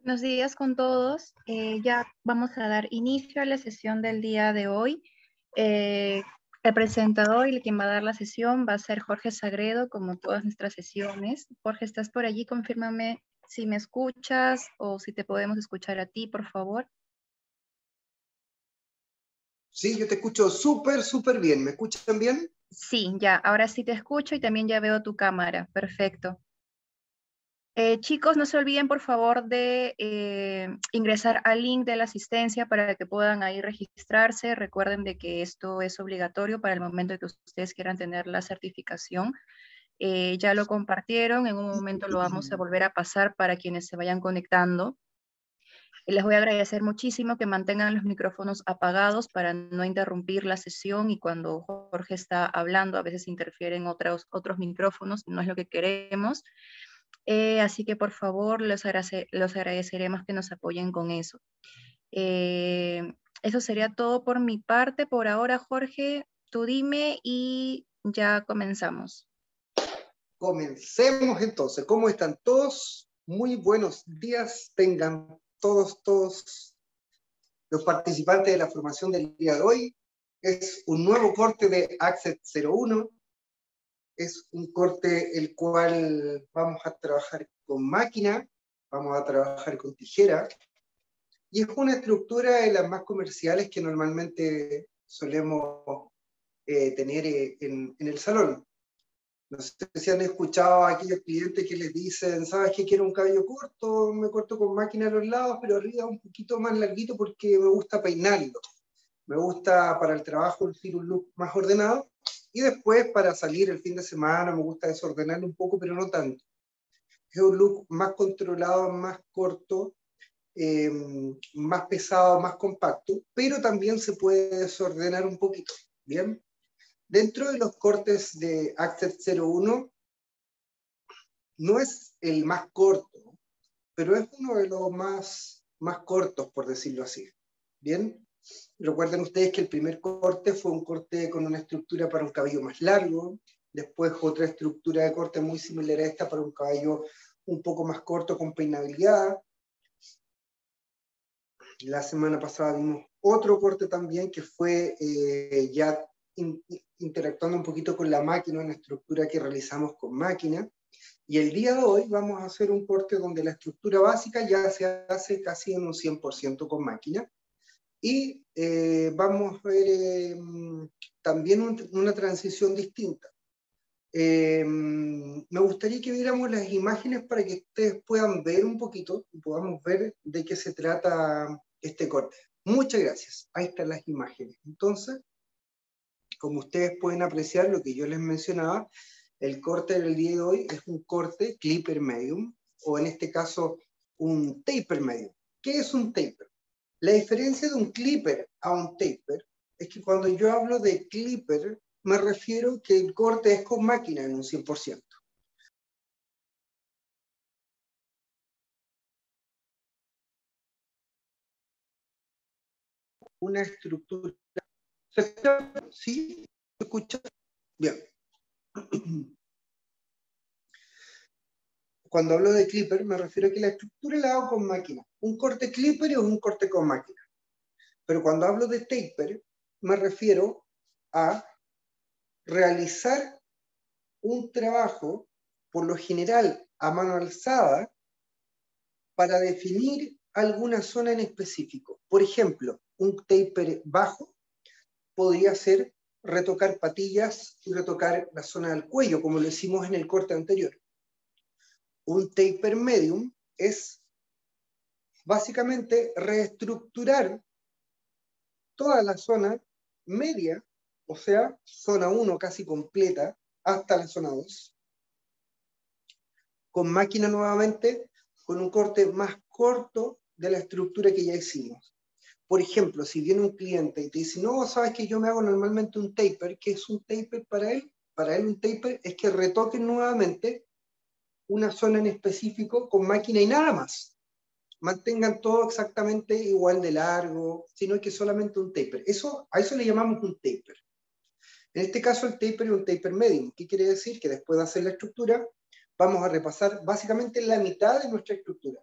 Buenos días con todos. Ya vamos a dar inicio a la sesión del día de hoy. El presentador y el quien va a dar la sesión va a ser Jorge Sagredo, como todas nuestras sesiones. Jorge, ¿estás por allí? Confírmame si me escuchas o si te podemos escuchar a ti, por favor. Sí, yo te escucho súper bien. ¿Me escuchan bien? Sí, ya, ahora sí te escucho y también ya veo tu cámara. Perfecto. Chicos, no se olviden por favor de ingresar al link de la asistencia para que puedan ahí registrarse. Recuerden de que esto es obligatorio para el momento que ustedes quieran tener la certificación. Ya lo compartieron, en un momento lo vamos a volver a pasar para quienes se vayan conectando. Les voy a agradecer muchísimo que mantengan los micrófonos apagados para no interrumpir la sesión, y cuando Jorge está hablando a veces interfieren otros micrófonos, no es lo que queremos. Así que por favor los agradeceremos que nos apoyen con eso. Eso sería todo por mi parte por ahora, Jorge. Tú dime y ya comenzamos. Comencemos entonces. ¿Cómo están todos? Muy buenos días. Tengan todos los participantes de la formación del día de hoy. Es un nuevo corte de Access 01. Es un corte el cual vamos a trabajar con máquina, vamos a trabajar con tijera, y es una estructura de las más comerciales que normalmente solemos tener en el salón. No sé si han escuchado a aquellos clientes que les dicen, ¿sabes qué? Quiero un cabello corto, me corto con máquina a los lados, pero arriba un poquito más larguito porque me gusta peinarlo. Me gusta para el trabajo lucir un look más ordenado, y después para salir el fin de semana me gusta desordenarlo un poco, pero no tanto. Es un look más controlado, más corto, más pesado, más compacto, pero también se puede desordenar un poquito. Bien. Dentro de los cortes de Access 01, no es el más corto, pero es uno de los más cortos, por decirlo así. Bien. Recuerden ustedes que el primer corte fue un corte con una estructura para un cabello más largo, después otra estructura de corte muy similar a esta para un cabello un poco más corto con peinabilidad. La semana pasada vimos otro corte también que fue ya interactuando un poquito con la máquina, una estructura que realizamos con máquina. Y el día de hoy vamos a hacer un corte donde la estructura básica ya se hace casi en un 100% con máquina. Y vamos a ver también una transición distinta. Me gustaría que viéramos las imágenes para que ustedes puedan ver un poquito y podamos ver de qué se trata este corte. Muchas gracias. Ahí están las imágenes. Entonces, como ustedes pueden apreciar lo que yo les mencionaba, el corte del día de hoy es un corte clipper medium, o en este caso un taper medium. ¿Qué es un taper? La diferencia de un clipper a un taper es que cuando yo hablo de clipper, me refiero que el corte es con máquina en un 100%. Una estructura. ¿Se escucha? ¿Sí? ¿Se escucha? Bien. Cuando hablo de clipper, me refiero a que la estructura la hago con máquina. Un corte clipper es un corte con máquina. Pero cuando hablo de taper, me refiero a realizar un trabajo, por lo general a mano alzada, para definir alguna zona en específico. Por ejemplo, un taper bajo podría ser retocar patillas y retocar la zona del cuello, como lo hicimos en el corte anterior. Un taper medium es básicamente reestructurar toda la zona media, o sea, zona 1 casi completa, hasta la zona 2, con máquina nuevamente, con un corte más corto de la estructura que ya hicimos. Por ejemplo, si viene un cliente y te dice, no, sabes que yo me hago normalmente un taper, ¿qué es un taper para él? Para él un taper es que retoquen nuevamente una zona en específico con máquina y nada más. Mantengan todo exactamente igual de largo, sino que solamente un taper. A eso le llamamos un taper. En este caso el taper es un taper medium. ¿Qué quiere decir? Que después de hacer la estructura, vamos a repasar básicamente la mitad de nuestra estructura.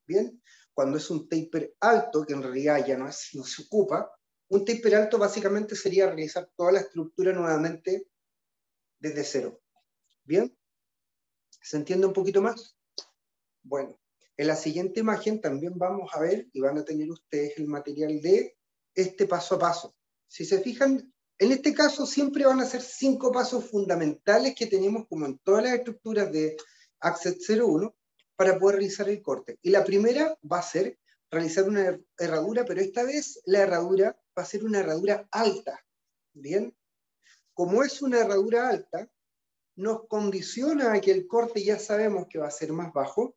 Bien, cuando es un taper alto, que en realidad ya no se ocupa, un taper alto básicamente sería realizar toda la estructura nuevamente desde cero. ¿Bien? ¿Se entiende un poquito más? Bueno, en la siguiente imagen también vamos a ver, y van a tener ustedes el material de este paso a paso. Si se fijan, en este caso siempre van a ser 5 pasos fundamentales que tenemos como en todas las estructuras de Access 01 para poder realizar el corte. Y la primera va a ser realizar una herradura, pero esta vez la herradura va a ser una herradura alta. ¿Bien? Como es una herradura alta, nos condiciona a que el corte ya sabemos que va a ser más bajo,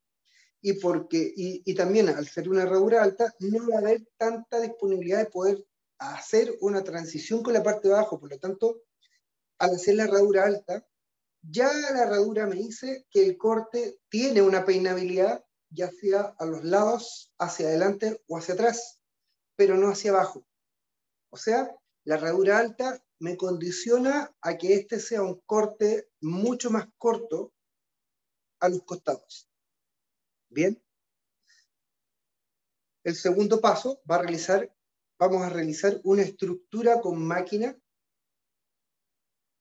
y también al ser una herradura alta no va a haber tanta disponibilidad de poder hacer una transición con la parte de abajo. Por lo tanto, al hacer la herradura alta, ya la herradura me dice que el corte tiene una peinabilidad, ya sea a los lados, hacia adelante o hacia atrás, pero no hacia abajo. O sea, la herradura alta me condiciona a que este sea un corte mucho más corto a los costados. Bien. El segundo paso vamos a realizar una estructura con máquina,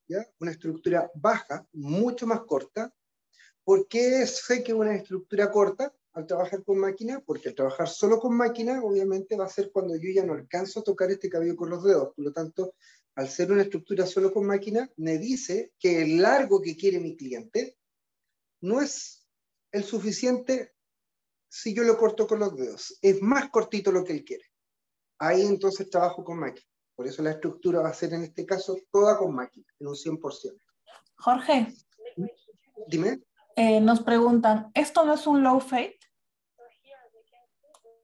¿ya? Una estructura baja, mucho más corta. ¿Por qué sé que una estructura corta al trabajar con máquina? Porque al trabajar solo con máquina, obviamente va a ser cuando yo ya no alcanzo a tocar este cabello con los dedos. Por lo tanto, al ser una estructura solo con máquina, me dice que el largo que quiere mi cliente no es el suficiente si yo lo corto con los dedos. Es más cortito lo que él quiere. Ahí entonces trabajo con máquina. Por eso la estructura va a ser en este caso toda con máquina, en un 100%. Jorge, Dime. nos preguntan, ¿esto no es un low fade?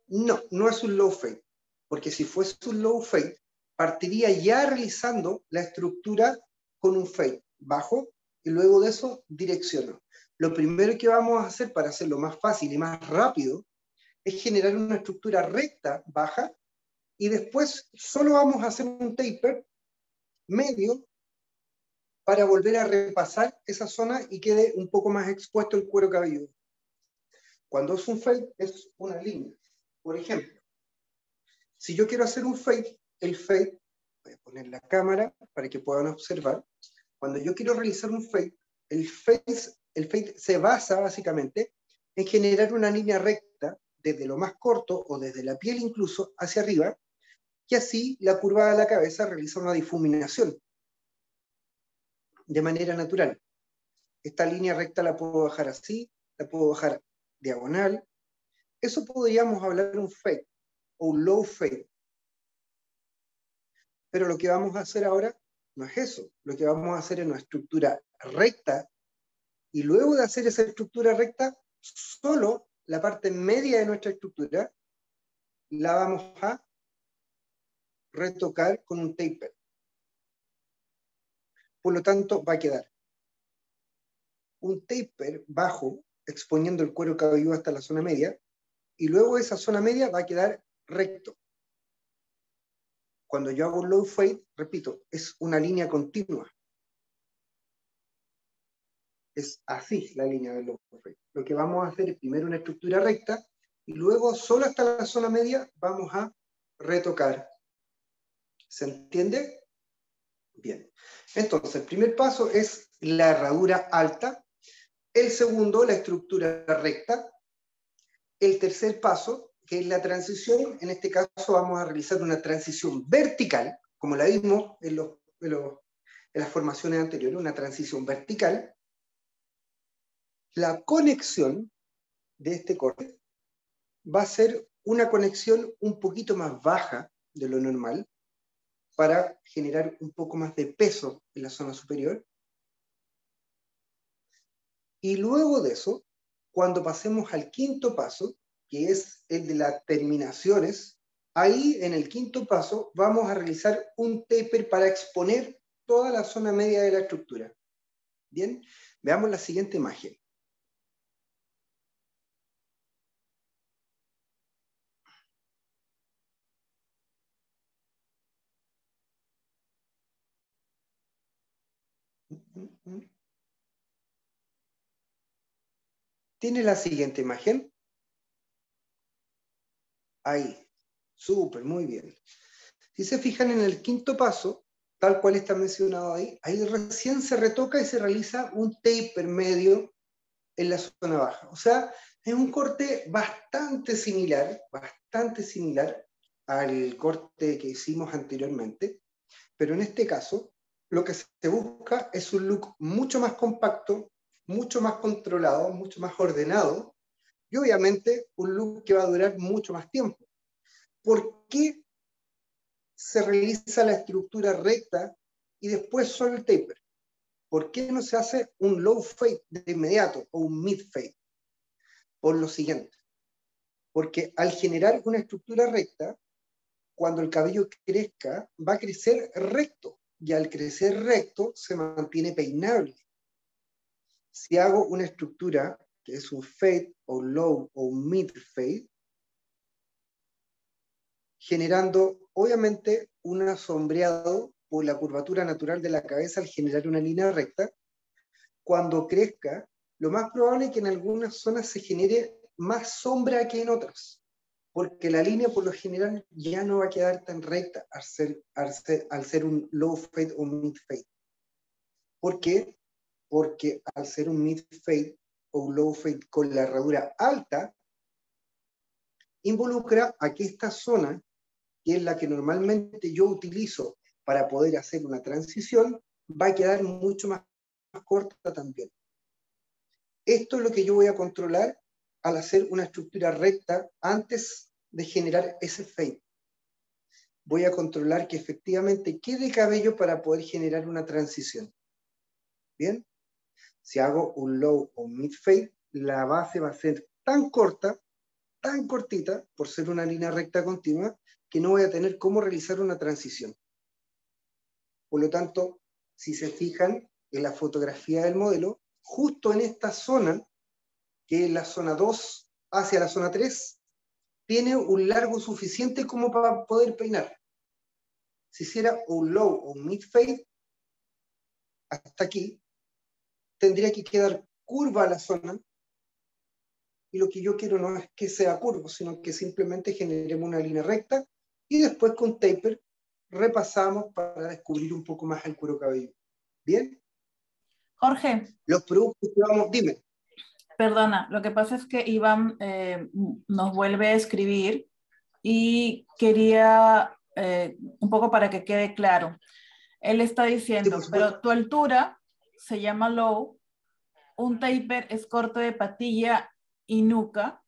No, no es un low fade, porque si fuese un low fade, partiría ya realizando la estructura con un fade bajo y luego de eso direcciono. Lo primero que vamos a hacer para hacerlo más fácil y más rápido es generar una estructura recta baja y después solo vamos a hacer un taper medio para volver a repasar esa zona y quede un poco más expuesto el cuero cabelludo. Cuando es un fade, es una línea. Por ejemplo, si yo quiero hacer un fade, el fade, voy a poner la cámara para que puedan observar, cuando yo quiero realizar un fade, el fade se basa básicamente en generar una línea recta desde lo más corto o desde la piel incluso hacia arriba, y así la curva de la cabeza realiza una difuminación de manera natural. Esta línea recta la puedo bajar así, la puedo bajar diagonal. Eso podríamos hablar de un fade o un low fade. Pero lo que vamos a hacer ahora no es eso. Lo que vamos a hacer es una estructura recta y luego de hacer esa estructura recta, solo la parte media de nuestra estructura la vamos a retocar con un taper. Por lo tanto, va a quedar un taper bajo, exponiendo el cuero cabelludo hasta la zona media, y luego esa zona media va a quedar recto. Cuando yo hago un low fade, repito, es una línea continua. Es así la línea del low fade. Lo que vamos a hacer es primero una estructura recta y luego solo hasta la zona media vamos a retocar. ¿Se entiende? Bien. Entonces, el primer paso es la herradura alta. El segundo, la estructura recta. El tercer paso, que es la transición, en este caso vamos a realizar una transición vertical, como la vimos en las formaciones anteriores, una transición vertical. La conexión de este corte va a ser una conexión un poquito más baja de lo normal para generar un poco más de peso en la zona superior. Y luego de eso, cuando pasemos al quinto paso, que es el de las terminaciones, ahí en el quinto paso vamos a realizar un taper para exponer toda la zona media de la estructura. Bien, veamos la siguiente imagen. Tiene la siguiente imagen. Ahí. Súper, muy bien. Si se fijan en el quinto paso, tal cual está mencionado ahí, ahí recién se retoca y se realiza un taper medio en la zona baja. O sea, es un corte bastante similar al corte que hicimos anteriormente, pero en este caso, lo que se busca es un look mucho más compacto, mucho más controlado, mucho más ordenado, y obviamente un look que va a durar mucho más tiempo. ¿Por qué se realiza la estructura recta y después solo el taper? ¿Por qué no se hace un low fade de inmediato o un mid fade? Por lo siguiente, porque al generar una estructura recta, cuando el cabello crezca, va a crecer recto, y al crecer recto se mantiene peinable. Si hago una estructura que es un fade o un low o un mid fade, generando obviamente un sombreado por la curvatura natural de la cabeza al generar una línea recta, cuando crezca, lo más probable es que en algunas zonas se genere más sombra que en otras, porque la línea por lo general ya no va a quedar tan recta al ser un low fade o mid fade. ¿Por qué? Porque al ser un mid fade o un low fade con la herradura alta, involucra a que esta zona, que es la que normalmente yo utilizo para poder hacer una transición, va a quedar mucho más corta también. Esto es lo que yo voy a controlar al hacer una estructura recta antes de generar ese fade. Voy a controlar que efectivamente quede cabello para poder generar una transición. ¿Bien? Si hago un low o un mid fade, la base va a ser tan corta, tan cortita, por ser una línea recta continua, que no voy a tener cómo realizar una transición. Por lo tanto, si se fijan en la fotografía del modelo, justo en esta zona, que es la zona 2 hacia la zona 3, tiene un largo suficiente como para poder peinar. Si hiciera un low o un mid fade, hasta aquí, tendría que quedar curva la zona, y lo que yo quiero no es que sea curvo, sino que simplemente generemos una línea recta, y después con taper repasamos para descubrir un poco más el cuero cabelludo. ¿Bien? Jorge, Los productos que vamos, dime. perdona, lo que pasa es que Iván nos vuelve a escribir y quería, un poco para que quede claro, él está Sí, por diciendo, supuesto. pero tu altura se llama low, un taper es corte de patilla y nuca,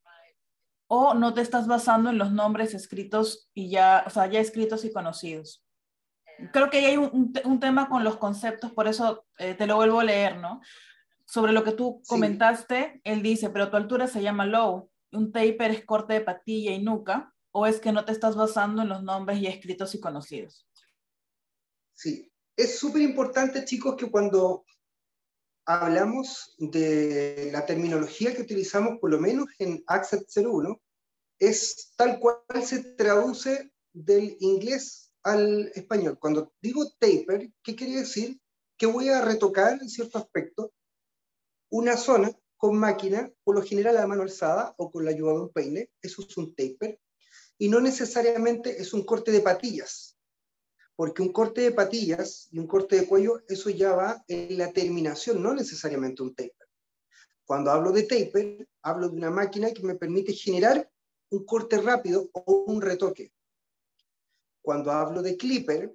o no te estás basando en los nombres escritos y ya, o sea, ya escritos y conocidos. Creo que ahí hay un tema con los conceptos, por eso te lo vuelvo a leer, ¿no? Sobre lo que tú Sí, comentaste, él dice, pero tu altura se llama low, un taper es corte de patilla y nuca, o es que no te estás basando en los nombres ya escritos y conocidos. sí. Es súper importante, chicos, que cuando hablamos de la terminología que utilizamos, por lo menos en Access 01, es tal cual se traduce del inglés al español. Cuando digo taper, ¿qué quiere decir? Que voy a retocar en cierto aspecto una zona con máquina, por lo general a mano alzada o con la ayuda de un peine, eso es un taper, y no necesariamente es un corte de patillas, porque un corte de patillas y un corte de cuello, eso ya va en la terminación, no necesariamente un taper. Cuando hablo de taper, hablo de una máquina que me permite generar un corte rápido o un retoque. Cuando hablo de clipper,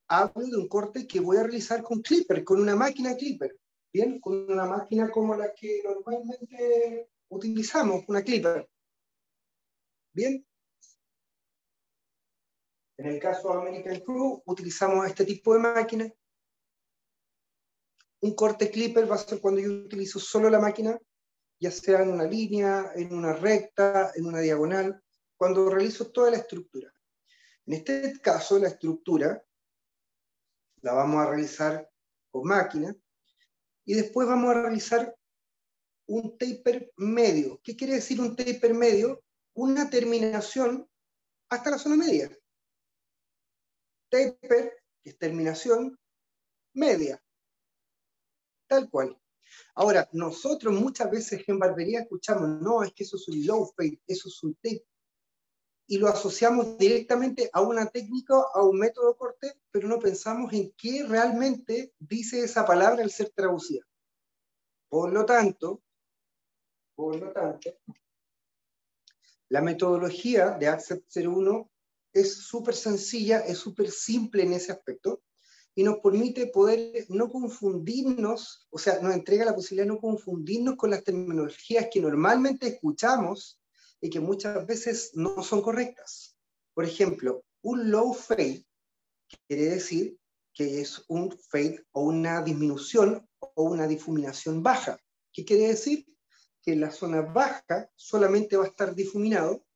hablo de un corte que voy a realizar con clipper, con una máquina clipper, ¿bien? Con una máquina como la que normalmente utilizamos, una clipper, ¿bien? En el caso de American Crew, utilizamos este tipo de máquina. Un corte clipper va a ser cuando yo utilizo solo la máquina, ya sea en una línea, en una recta, en una diagonal, cuando realizo toda la estructura. En este caso, la estructura la vamos a realizar con máquina y después vamos a realizar un taper medio. ¿Qué quiere decir un taper medio? Una terminación hasta la zona media. Taper es terminación media, tal cual. Ahora, nosotros muchas veces en barbería escuchamos, no, es que eso es un low fade, eso es un taper. y lo asociamos directamente a una técnica, a un método de corte, pero no pensamos en qué realmente dice esa palabra al ser traducida. Por lo tanto, la metodología de Accept 01 es súper sencilla, es súper simple en ese aspecto, y nos permite poder no confundirnos, o sea, nos entrega la posibilidad de no confundirnos con las terminologías que normalmente escuchamos y que muchas veces no son correctas. Por ejemplo, un low fade quiere decir que es un fade o una disminución o una difuminación baja. ¿Qué quiere decir? Que en la zona baja solamente va a estar difuminado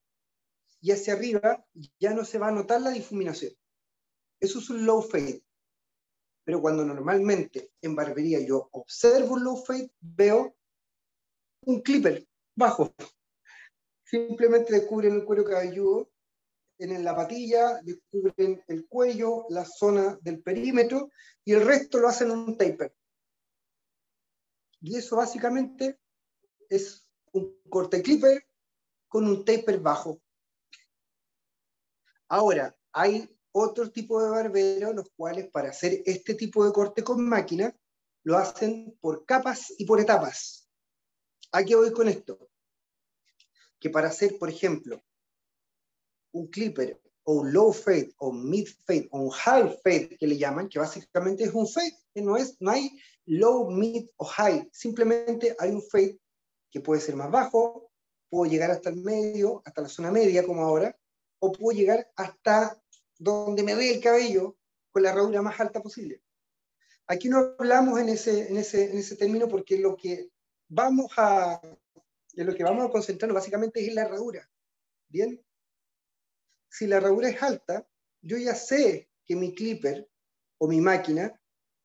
y hacia arriba ya no se va a notar la difuminación. Eso es un low fade. Pero cuando normalmente en barbería yo observo un low fade, veo un clipper bajo. Simplemente descubren el cuero cabelludo en la patilla, descubren el cuello, la zona del perímetro, y el resto lo hacen en un taper. Y eso básicamente es un corte clipper con un taper bajo. Ahora, hay otro tipo de barberos, los cuales para hacer este tipo de corte con máquina, lo hacen por capas y por etapas. ¿A qué voy con esto? Que para hacer, por ejemplo, un clipper o un low fade o un mid fade o un high fade que le llaman, que básicamente es un fade, que no hay low, mid o high, simplemente hay un fade que puede ser más bajo, puedo llegar hasta el medio, hasta la zona media como ahora, o puedo llegar hasta donde me ve el cabello con la herradura más alta posible. Aquí no hablamos en ese término porque lo que vamos a concentrarnos básicamente es en la herradura. ¿Bien? Si la herradura es alta, yo ya sé que mi clipper o mi máquina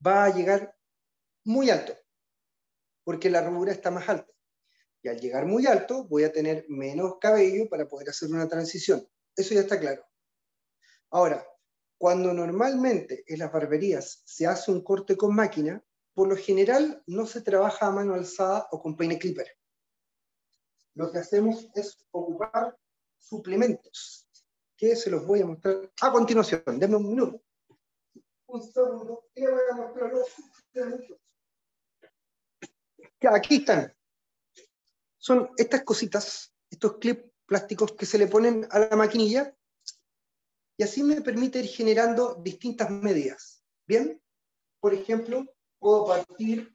va a llegar muy alto, porque la herradura está más alta. Y al llegar muy alto, voy a tener menos cabello para poder hacer una transición. Eso ya está claro. Ahora, cuando normalmente en las barberías se hace un corte con máquina, por lo general no se trabaja a mano alzada o con peine clipper. Lo que hacemos es ocupar suplementos, que se los voy a mostrar a continuación. Denme un minuto. Un segundo, y voy a mostrar los suplementos. Aquí están. Son estas cositas, estos clips plásticos que se le ponen a la maquinilla, y así me permite ir generando distintas medidas. ¿Bien? Por ejemplo, puedo partir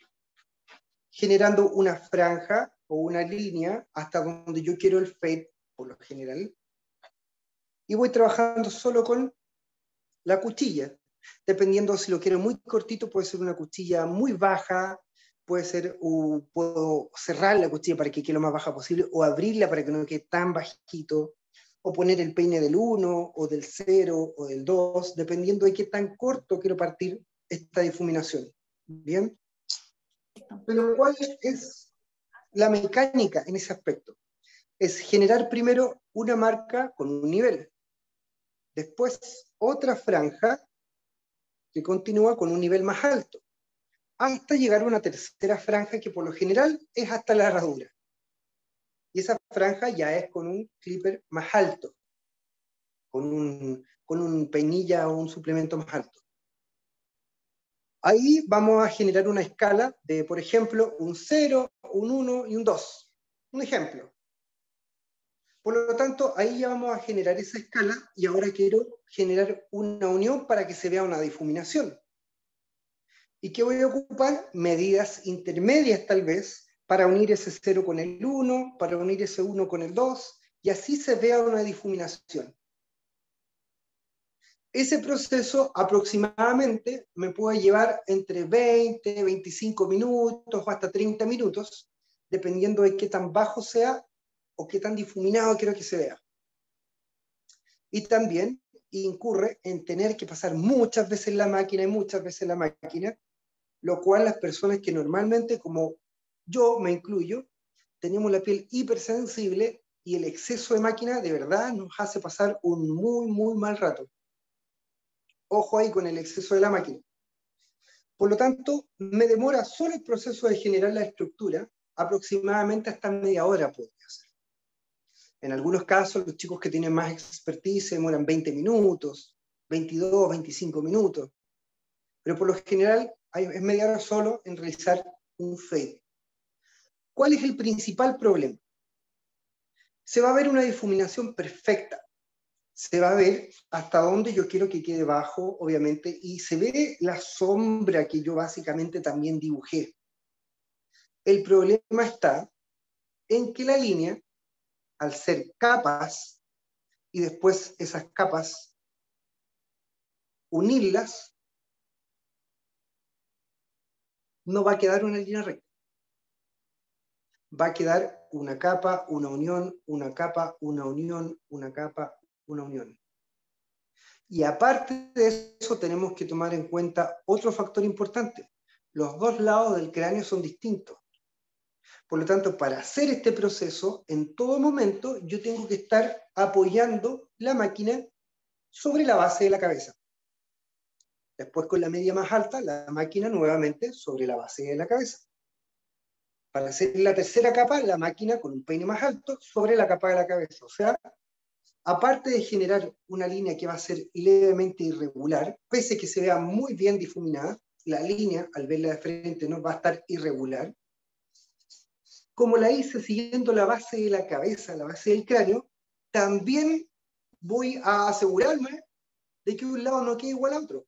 generando una franja o una línea hasta donde yo quiero el fade, por lo general, y voy trabajando solo con la cuchilla. Dependiendo si lo quiero muy cortito, puede ser una cuchilla muy baja, puede ser, puedo cerrar la cuchilla para que quede lo más baja posible, o abrirla para que no quede tan bajito, o poner el peine del 1, o del 0, o del 2, dependiendo de qué tan corto quiero partir esta difuminación. ¿Bien? Pero ¿cuál es la mecánica en ese aspecto? Es generar primero una marca con un nivel, después otra franja que continúa con un nivel más alto, hasta llegar a una tercera franja que por lo general es hasta la herradura. Y esa franja ya es con un clipper más alto, con un peinilla o un suplemento más alto. Ahí vamos a generar una escala de, por ejemplo, un 0, un 1 y un 2. Un ejemplo. Por lo tanto, ahí ya vamos a generar esa escala y ahora quiero generar una unión para que se vea una difuminación. ¿Y qué voy a ocupar? Medidas intermedias tal vez, para unir ese 0 con el 1, para unir ese 1 con el 2, y así se vea una difuminación. Ese proceso aproximadamente me puede llevar entre 20, 25 minutos o hasta 30 minutos, dependiendo de qué tan bajo sea o qué tan difuminado quiero que se vea. Y también incurre en tener que pasar muchas veces la máquina y muchas veces la máquina, lo cual las personas que normalmente, como yo me incluyo, tenemos la piel hipersensible y el exceso de máquina de verdad nos hace pasar un muy, muy mal rato. Ojo ahí con el exceso de la máquina. Por lo tanto, me demora solo el proceso de generar la estructura aproximadamente hasta media hora podría ser. En algunos casos, los chicos que tienen más expertise se demoran 20 minutos, 22, 25 minutos. Pero por lo general es media hora solo en realizar un fade. ¿Cuál es el principal problema? Se va a ver una difuminación perfecta. Se va a ver hasta dónde yo quiero que quede bajo, obviamente, y se ve la sombra que yo básicamente también dibujé. El problema está en que la línea, al ser capas, y después esas capas unirlas, no va a quedar una línea recta. Va a quedar una capa, una unión, una capa, una unión, una capa, una unión. Y aparte de eso, tenemos que tomar en cuenta otro factor importante. Los dos lados del cráneo son distintos. Por lo tanto, para hacer este proceso, en todo momento, yo tengo que estar apoyando la máquina sobre la base de la cabeza. Después, con la media más alta, la máquina nuevamente sobre la base de la cabeza. Para hacer la tercera capa, la máquina con un peine más alto sobre la capa de la cabeza. O sea, aparte de generar una línea que va a ser levemente irregular, pese a que se vea muy bien difuminada, la línea, al verla de frente, no va a estar irregular. Como la hice siguiendo la base de la cabeza, la base del cráneo, también voy a asegurarme de que un lado no quede igual a otro.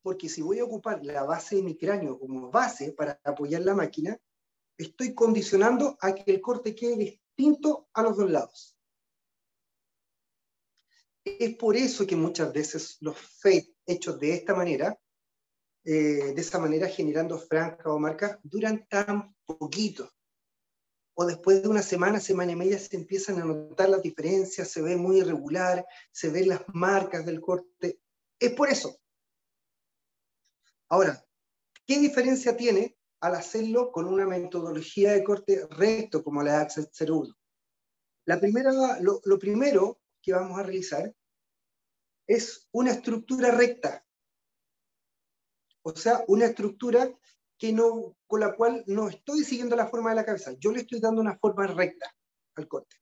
Porque si voy a ocupar la base de mi cráneo como base para apoyar la máquina, estoy condicionando a que el corte quede distinto a los dos lados. Es por eso que muchas veces los fades hechos de esta manera, generando franjas o marcas, duran tan poquito. O después de una semana, semana y media, se empiezan a notar las diferencias, se ve muy irregular, se ven las marcas del corte. Es por eso. Ahora, ¿qué diferencia tiene al hacerlo con una metodología de corte recto como la de Access 01? Lo primero que vamos a realizar es una estructura recta. O sea, una estructura con la cual no estoy siguiendo la forma de la cabeza. Yo le estoy dando una forma recta al corte.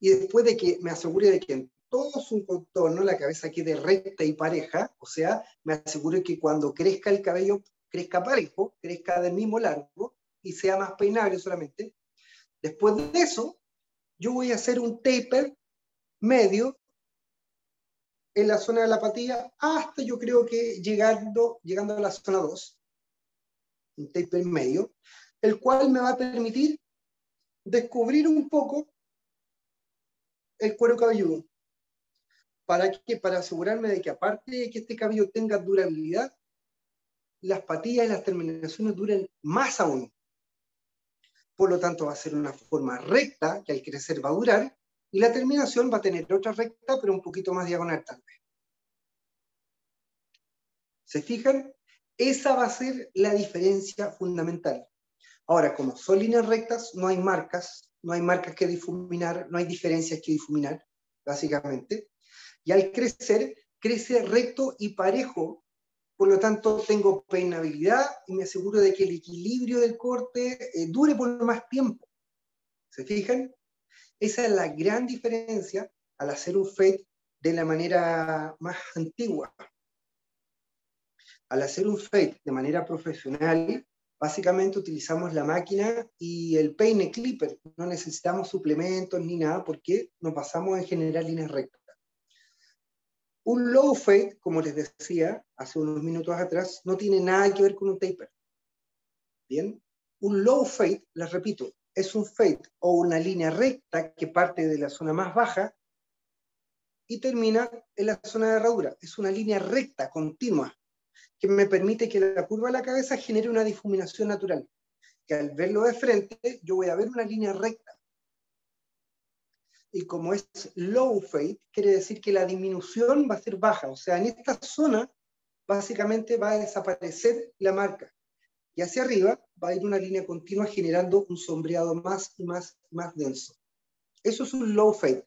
Y después de que me asegure de que en todo su contorno la cabeza quede recta y pareja, o sea, me asegure que cuando crezca el cabello, crezca parejo, crezca del mismo largo y sea más peinable solamente. Después de eso, yo voy a hacer un taper medio en la zona de la patilla hasta yo creo que llegando a la zona 2, un taper medio, el cual me va a permitir descubrir un poco el cuero cabelludo. ¿Para qué? Para asegurarme de que aparte de que este cabello tenga durabilidad, las patillas y las terminaciones duren más aún. Por lo tanto, va a ser una forma recta, que al crecer va a durar, y la terminación va a tener otra recta, pero un poquito más diagonal tal vez. ¿Se fijan? Esa va a ser la diferencia fundamental. Ahora, como son líneas rectas, no hay marcas que difuminar, no hay diferencias que difuminar, básicamente. Y al crecer, crece recto y parejo. Por lo tanto, tengo peinabilidad y me aseguro de que el equilibrio del corte dure por más tiempo. ¿Se fijan? Esa es la gran diferencia al hacer un fade de la manera más antigua. Al hacer un fade de manera profesional, básicamente utilizamos la máquina y el peine clipper. No necesitamos suplementos ni nada porque nos basamos en generar líneas rectas. Un low fade, como les decía hace unos minutos atrás, no tiene nada que ver con un taper. Bien, un low fade, les repito, es un fade o una línea recta que parte de la zona más baja y termina en la zona de herradura. Es una línea recta, continua, que me permite que la curva de la cabeza genere una difuminación natural. Que al verlo de frente, yo voy a ver una línea recta. Y como es low fade, quiere decir que la disminución va a ser baja. O sea, en esta zona, básicamente va a desaparecer la marca. Y hacia arriba va a ir una línea continua generando un sombreado más y más denso. Eso es un low fade.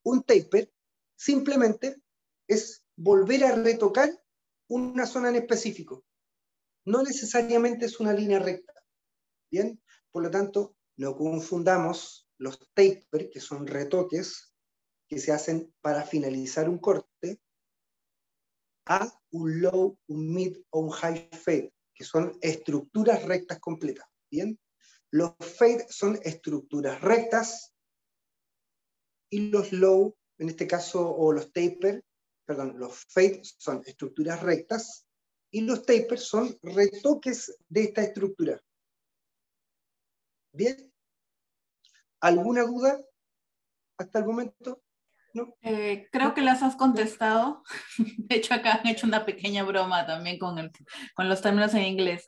Un taper simplemente es volver a retocar una zona en específico. No necesariamente es una línea recta. Bien, por lo tanto, No confundamos los taper, que son retoques que se hacen para finalizar un corte, a un low, un mid o un high fade, que son estructuras rectas completas. ¿Bien? Los fade son estructuras rectas y los low, en este caso, o los taper, perdón, los fade son estructuras rectas y los taper son retoques de esta estructura. ¿Bien? ¿Alguna duda hasta el momento? ¿No? Creo que las has contestado. De hecho, acá han hecho una pequeña broma también con los términos en inglés.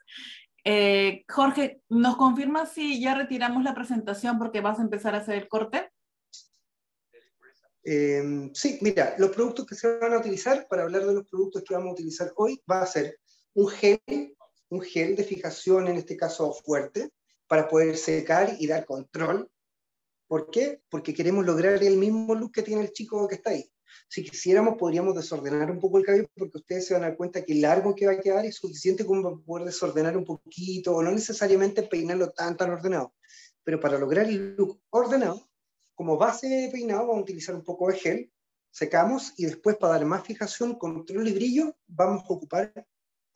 Jorge, ¿nos confirmas si ya retiramos la presentación porque vas a empezar a hacer el corte? Sí, mira, los productos que se van a utilizar, para hablar de los productos que vamos a utilizar hoy, va a ser un gel de fijación, en este caso fuerte, para poder secar y dar control. ¿Por qué? Porque queremos lograr el mismo look que tiene el chico que está ahí. Si quisiéramos, podríamos desordenar un poco el cabello, porque ustedes se van a dar cuenta que el largo que va a quedar es suficiente como para poder desordenar un poquito, o no necesariamente peinarlo tan ordenado. Pero para lograr el look ordenado, como base de peinado vamos a utilizar un poco de gel, secamos, y después para dar más fijación, control y brillo, vamos a ocupar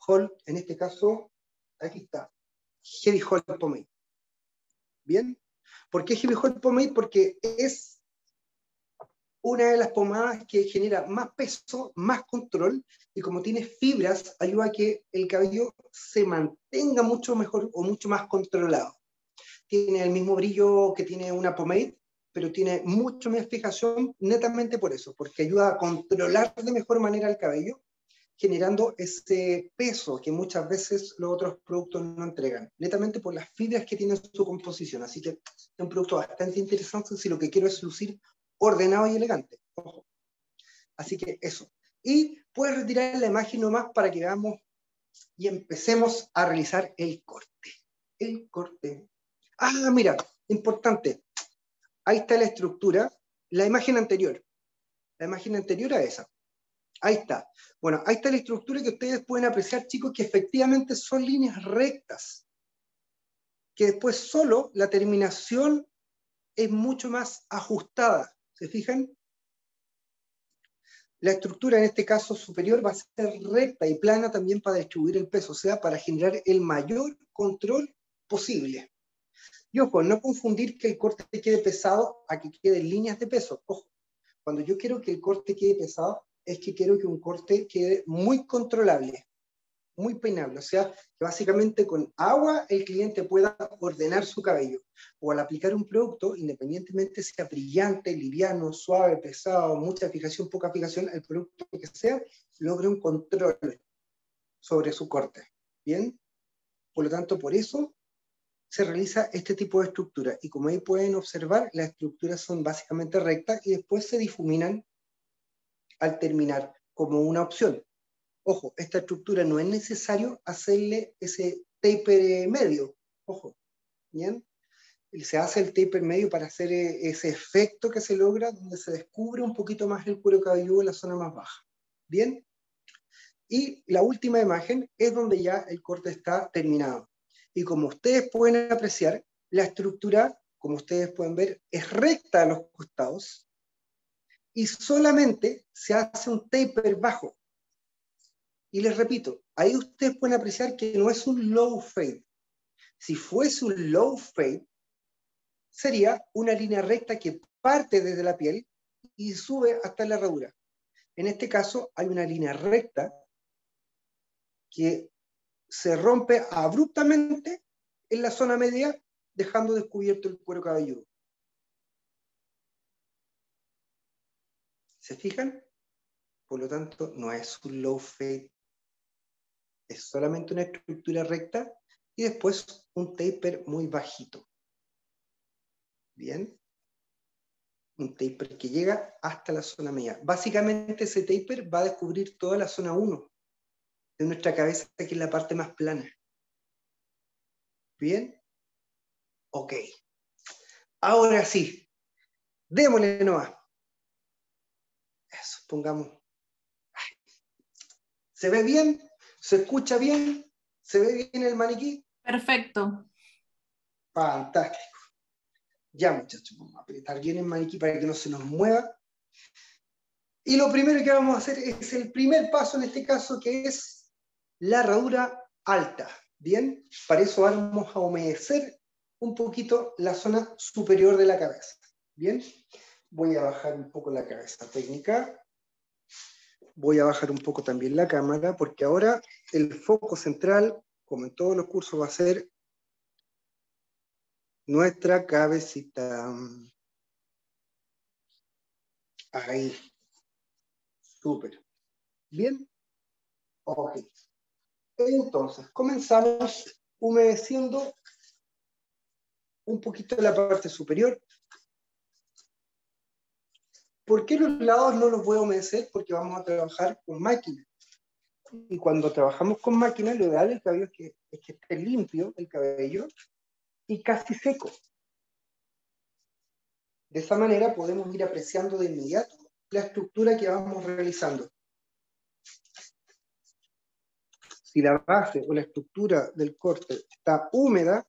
gel, en este caso, aquí está, Heavy Hold Pomade. ¿Bien? ¿Por qué Heavy Hold Pomade? Porque es una de las pomadas que genera más peso, más control, y como tiene fibras, ayuda a que el cabello se mantenga mucho mejor o mucho más controlado. Tiene el mismo brillo que tiene una pomade, pero tiene mucho más fijación netamente por eso, porque ayuda a controlar de mejor manera el cabello, generando ese peso que muchas veces los otros productos no entregan, netamente por las fibras que tiene su composición. Así que es un producto bastante interesante si lo que quiero es lucir ordenado y elegante. Ojo. Así que eso. Y puedes retirar la imagen nomás para que veamos y empecemos a realizar el corte. El corte. Ah, mira, importante. Ahí está la estructura, la imagen anterior a esa. Ahí está. Bueno, ahí está la estructura que ustedes pueden apreciar, chicos, que efectivamente son líneas rectas, que después solo la terminación es mucho más ajustada. ¿Se fijan? La estructura en este caso superior va a ser recta y plana también para distribuir el peso, o sea, para generar el mayor control posible. Y ojo, no confundir que el corte quede pesado a que quede en líneas de peso. Ojo, cuando yo quiero que el corte quede pesado, es que quiero que un corte quede muy controlable, muy peinable. O sea, que básicamente con agua el cliente pueda ordenar su cabello. O al aplicar un producto, independientemente sea brillante, liviano, suave, pesado, mucha fijación, poca fijación, el producto que sea, logre un control sobre su corte. ¿Bien? Por lo tanto, por eso se realiza este tipo de estructura. Y como ahí pueden observar, las estructuras son básicamente rectas y después se difuminan al terminar como una opción. Ojo, esta estructura no es necesario hacerle ese taper medio. Ojo, ¿bien? Se hace el taper medio para hacer ese efecto que se logra, donde se descubre un poquito más el cuero cabelludo en la zona más baja. ¿Bien? Y la última imagen es donde ya el corte está terminado. Y como ustedes pueden apreciar, la estructura, como ustedes pueden ver, es recta a los costados y solamente se hace un taper bajo. Y les repito, ahí ustedes pueden apreciar que no es un low fade. Si fuese un low fade, sería una línea recta que parte desde la piel y sube hasta la herradura. En este caso, hay una línea recta que se rompe abruptamente en la zona media, dejando descubierto el cuero cabelludo. ¿Se fijan? Por lo tanto, no es un low fade, es solamente una estructura recta y después un taper muy bajito. Bien. Un taper que llega hasta la zona media. Básicamente ese taper va a descubrir toda la zona 1 de nuestra cabeza, que es la parte más plana. ¿Bien? Ok. Ahora sí, démosle nomás. Eso, pongamos. ¿Se ve bien? ¿Se escucha bien? ¿Se ve bien el maniquí? Perfecto. Fantástico. Ya, muchachos, vamos a apretar bien el maniquí para que no se nos mueva. Y lo primero que vamos a hacer es el primer paso en este caso, que es la herradura alta. Bien, para eso vamos a humedecer un poquito la zona superior de la cabeza. Bien, voy a bajar un poco la cabeza técnica. Voy a bajar un poco también la cámara, porque ahora el foco central, como en todos los cursos, va a ser nuestra cabecita. Ahí. Súper. Bien. Ok. Entonces, comenzamos humedeciendo un poquito la parte superior. ¿Por qué los lados no los voy a humedecer? Porque vamos a trabajar con máquina. Y cuando trabajamos con máquina, lo ideal del cabello es que esté limpio el cabello y casi seco. De esa manera podemos ir apreciando de inmediato la estructura que vamos realizando. Si la base o la estructura del corte está húmeda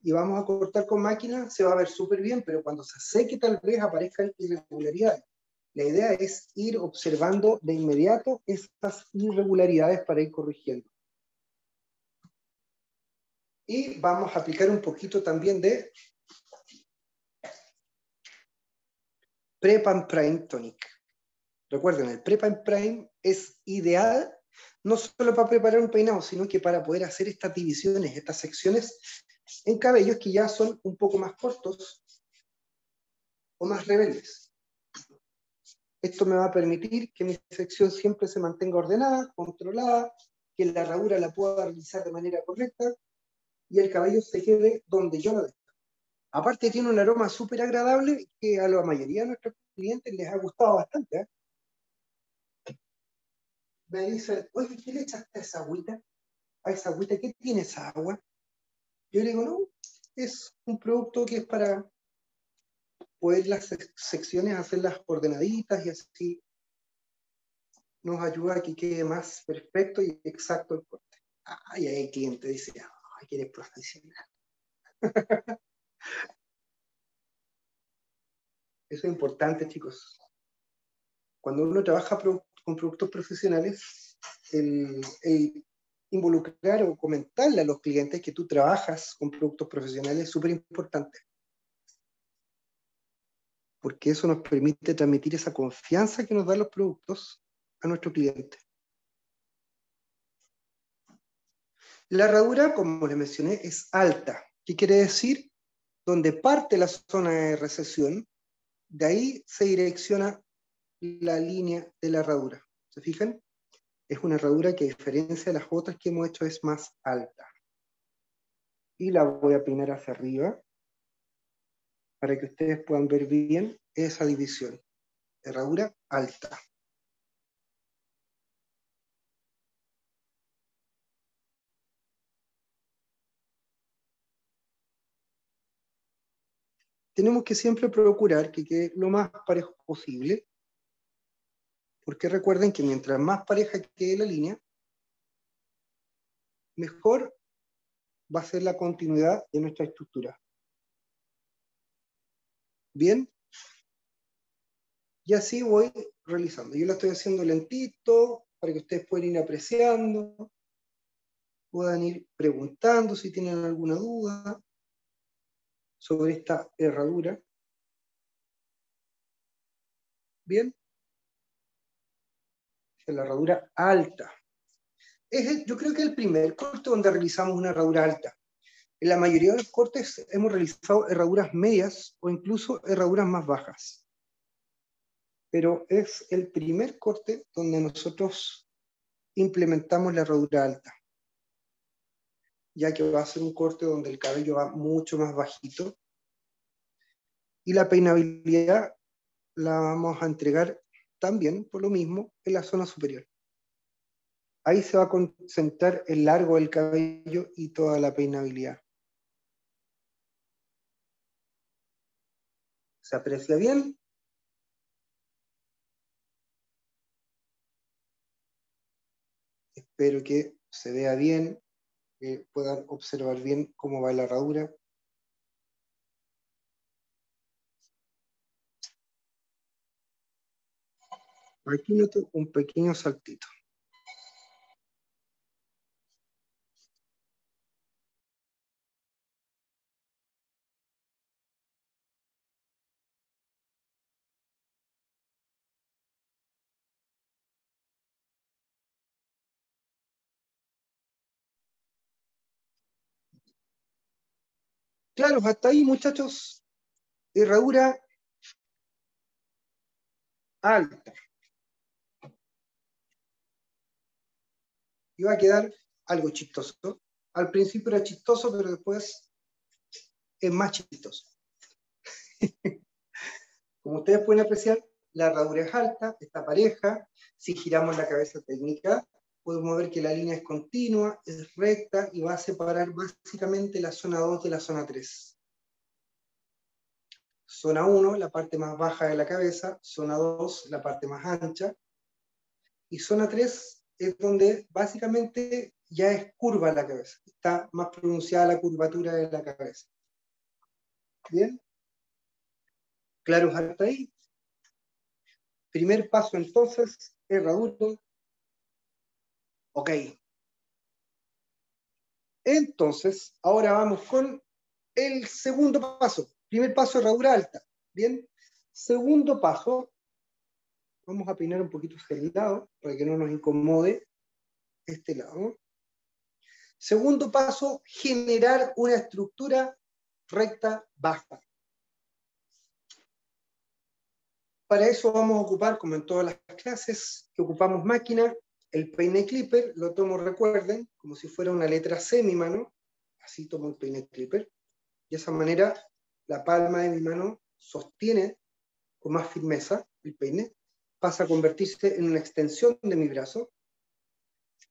y vamos a cortar con máquina, se va a ver súper bien, pero cuando se seque tal vez aparezcan irregularidades. La idea es ir observando de inmediato estas irregularidades para ir corrigiendo. Y vamos a aplicar un poquito también de Prep and Prime Tonic. Recuerden, el Prep and Prime es ideal no solo para preparar un peinado, sino que para poder hacer estas divisiones, estas secciones en cabellos que ya son un poco más cortos o más rebeldes. Esto me va a permitir que mi sección siempre se mantenga ordenada, controlada, que la herradura la pueda realizar de manera correcta y el cabello se quede donde yo lo dejo. Aparte tiene un aroma súper agradable que a la mayoría de nuestros clientes les ha gustado bastante. Me dicen, oye, ¿qué le echaste a esa agüita? ¿A esa agüita qué tiene esa agua? Yo le digo, no, es un producto que es para poder las secciones hacerlas ordenaditas y así nos ayuda a que quede más perfecto y exacto el corte. Ay, ahí el cliente dice, ay, que eres profesional. Eso es importante, chicos. Cuando uno trabaja con productos profesionales, el involucrar o comentarle a los clientes que tú trabajas con productos profesionales es súper importante. Porque eso nos permite transmitir esa confianza que nos dan los productos a nuestro cliente. La herradura, como les mencioné, es alta. ¿Qué quiere decir? Donde parte la zona de recesión, de ahí se direcciona la línea de la herradura. ¿Se fijan? Es una herradura que a diferencia de las otras que hemos hecho es más alta. Y la voy a peinar hacia arriba para que ustedes puedan ver bien esa división. Herradura alta. Tenemos que siempre procurar que quede lo más parejo posible, porque recuerden que mientras más pareja quede la línea, mejor va a ser la continuidad de nuestra estructura. Bien, y así voy realizando. Yo la estoy haciendo lentito para que ustedes puedan ir apreciando, puedan ir preguntando si tienen alguna duda sobre esta herradura. Bien, es la herradura alta. Yo creo que es el primer corte donde realizamos una herradura alta. En la mayoría de los cortes hemos realizado herraduras medias o incluso herraduras más bajas. Pero es el primer corte donde nosotros implementamos la herradura alta, ya que va a ser un corte donde el cabello va mucho más bajito y la peinabilidad la vamos a entregar también, por lo mismo, en la zona superior. Ahí se va a concentrar el largo del cabello y toda la peinabilidad. ¿Se aprecia bien? Espero que se vea bien, que puedan observar bien cómo va la herradura. Aquí noto un pequeño saltito. Claro, hasta ahí, muchachos, herradura alta. Y va a quedar algo chistoso. Al principio era chistoso, pero después es más chistoso. Como ustedes pueden apreciar, la herradura es alta, está pareja. Si giramos la cabeza técnica, podemos ver que la línea es continua, es recta y va a separar básicamente la zona 2 de la zona 3. Zona 1, la parte más baja de la cabeza, zona 2, la parte más ancha, y zona 3 es donde básicamente ya es curva la cabeza, está más pronunciada la curvatura de la cabeza. ¿Bien? ¿Claros hasta ahí? Primer paso entonces, herradura. Ok. Entonces, ahora vamos con el segundo paso. Primer paso, herradura alta. Bien. Segundo paso, vamos a peinar un poquito hacia el lado para que no nos incomode este lado. Segundo paso, generar una estructura recta baja. Para eso vamos a ocupar, como en todas las clases, que ocupamos máquina, el peine clipper, lo tomo, recuerden, como si fuera una letra C mi mano, así tomo el peine clipper, y de esa manera la palma de mi mano sostiene con más firmeza el peine, pasa a convertirse en una extensión de mi brazo,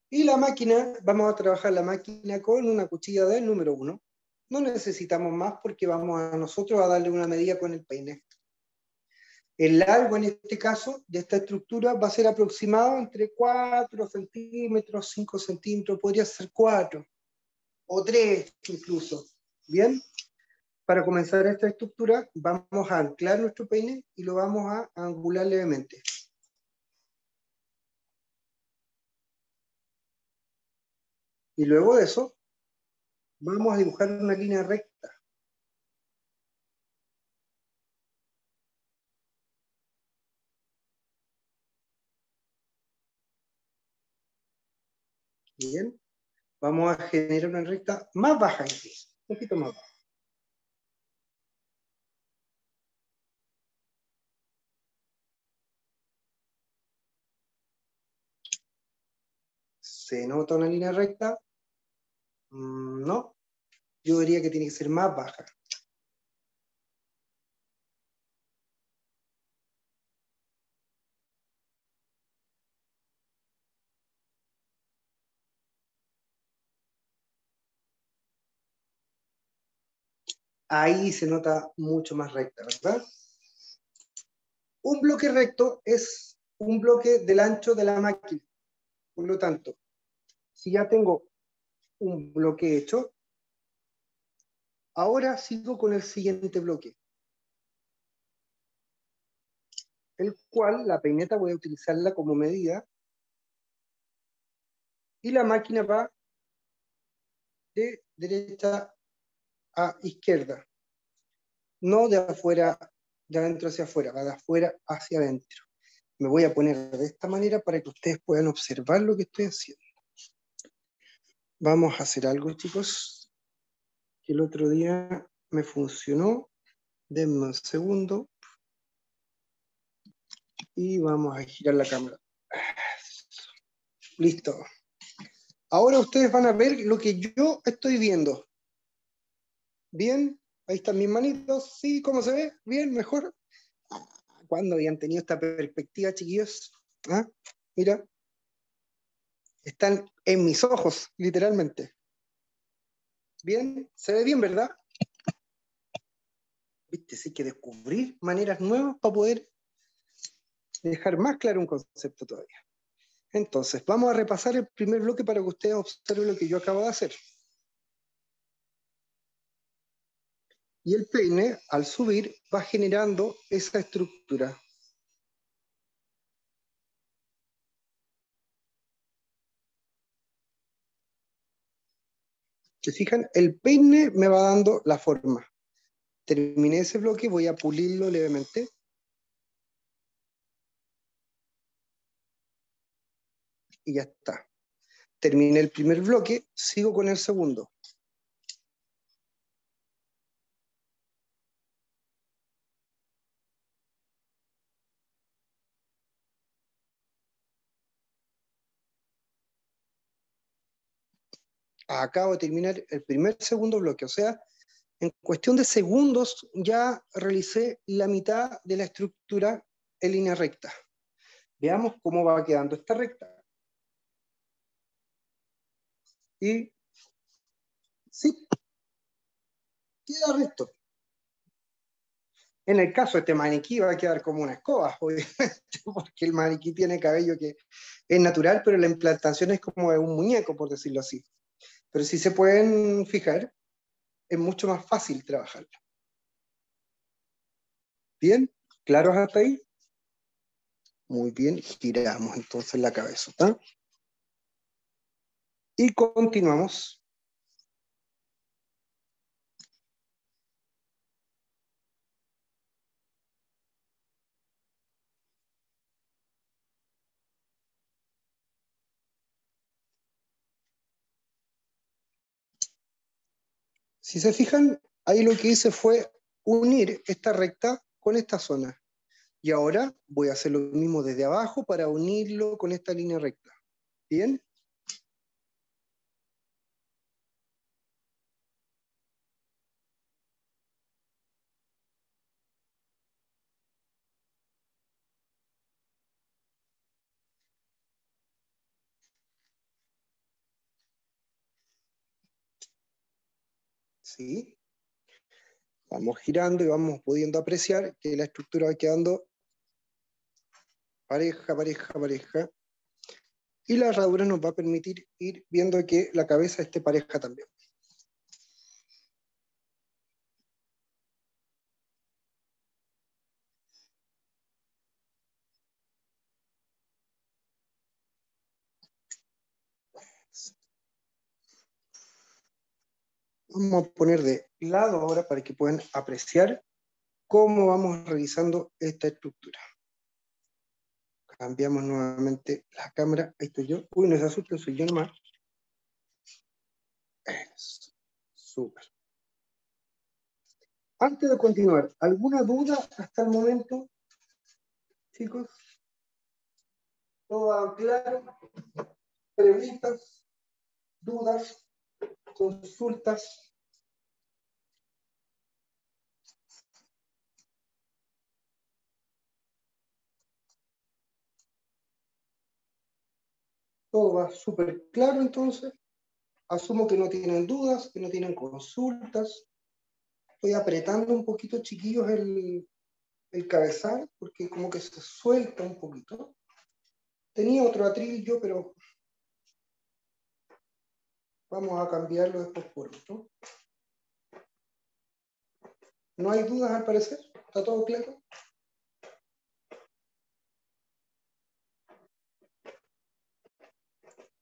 y la máquina, vamos a trabajar la máquina con una cuchilla del número 1, no necesitamos más porque vamos a nosotros a darle una medida con el peine. El largo, en este caso, de esta estructura va a ser aproximado entre 4 centímetros, 5 centímetros, podría ser 4 o 3 incluso. ¿Bien? Para comenzar esta estructura, vamos a anclar nuestro peine y lo vamos a angular levemente. Y luego de eso, vamos a dibujar una línea recta. Bien, vamos a generar una recta más baja incluso, un poquito más baja. ¿Se nota una línea recta? No, yo diría que tiene que ser más baja. Ahí se nota mucho más recta, ¿verdad? Un bloque recto es un bloque del ancho de la máquina. Por lo tanto, si ya tengo un bloque hecho, ahora sigo con el siguiente bloque, el cual la peineta voy a utilizarla como medida y la máquina va de derecha a izquierda, no de afuera, de adentro hacia afuera, va de afuera hacia adentro. Me voy a poner de esta manera para que ustedes puedan observar lo que estoy haciendo. Vamos a hacer algo, chicos, que el otro día me funcionó. Denme un segundo. Y vamos a girar la cámara. Listo. Ahora ustedes van a ver lo que yo estoy viendo. ¿Bien? Ahí están mis manitos. ¿Sí? ¿Cómo se ve? ¿Bien? ¿Mejor? ¿Cuándo habían tenido esta perspectiva, chiquillos? ¿Ah? Mira. Están en mis ojos, literalmente. ¿Bien? ¿Se ve bien, verdad? ¿Viste? Sí, hay que descubrir maneras nuevas para poder dejar más claro un concepto todavía. Entonces, vamos a repasar el primer bloque para que ustedes observen lo que yo acabo de hacer. Y el peine, al subir, va generando esa estructura. ¿Se fijan? El peine me va dando la forma. Terminé ese bloque, voy a pulirlo levemente. Y ya está. Terminé el primer bloque, sigo con el segundo. Acabo de terminar el segundo bloque, o sea, en cuestión de segundos ya realicé la mitad de la estructura en línea recta. Veamos cómo va quedando esta recta. Y sí, queda recto. En el caso de este maniquí va a quedar como una escoba, obviamente, porque el maniquí tiene cabello que es natural, pero la implantación es como de un muñeco, por decirlo así. Pero si se pueden fijar, es mucho más fácil trabajarlo. ¿Bien? ¿Claros hasta ahí? Muy bien, giramos entonces la cabeza, ¿tá? Y continuamos. Si se fijan, ahí lo que hice fue unir esta recta con esta zona. Y ahora voy a hacer lo mismo desde abajo para unirlo con esta línea recta. ¿Bien? ¿Sí? Vamos girando y vamos pudiendo apreciar que la estructura va quedando pareja, pareja, pareja. Y la herradura nos va a permitir ir viendo que la cabeza esté pareja también. Vamos a poner de lado ahora para que puedan apreciar cómo vamos realizando esta estructura. Cambiamos nuevamente la cámara. Ahí estoy yo. Uy, no se asusten, soy yo nomás. Eso. Súper. Antes de continuar, ¿alguna duda hasta el momento, chicos? ¿Todo claro? ¿Preguntas? ¿Dudas? ¿Consultas? Todo va súper claro entonces. Asumo que no tienen dudas, que no tienen consultas. Estoy apretando un poquito, chiquillos, el cabezal, porque como que se suelta un poquito. Tenía otro atril yo, pero vamos a cambiarlo después por otro. ¿No hay dudas al parecer? ¿Está todo claro?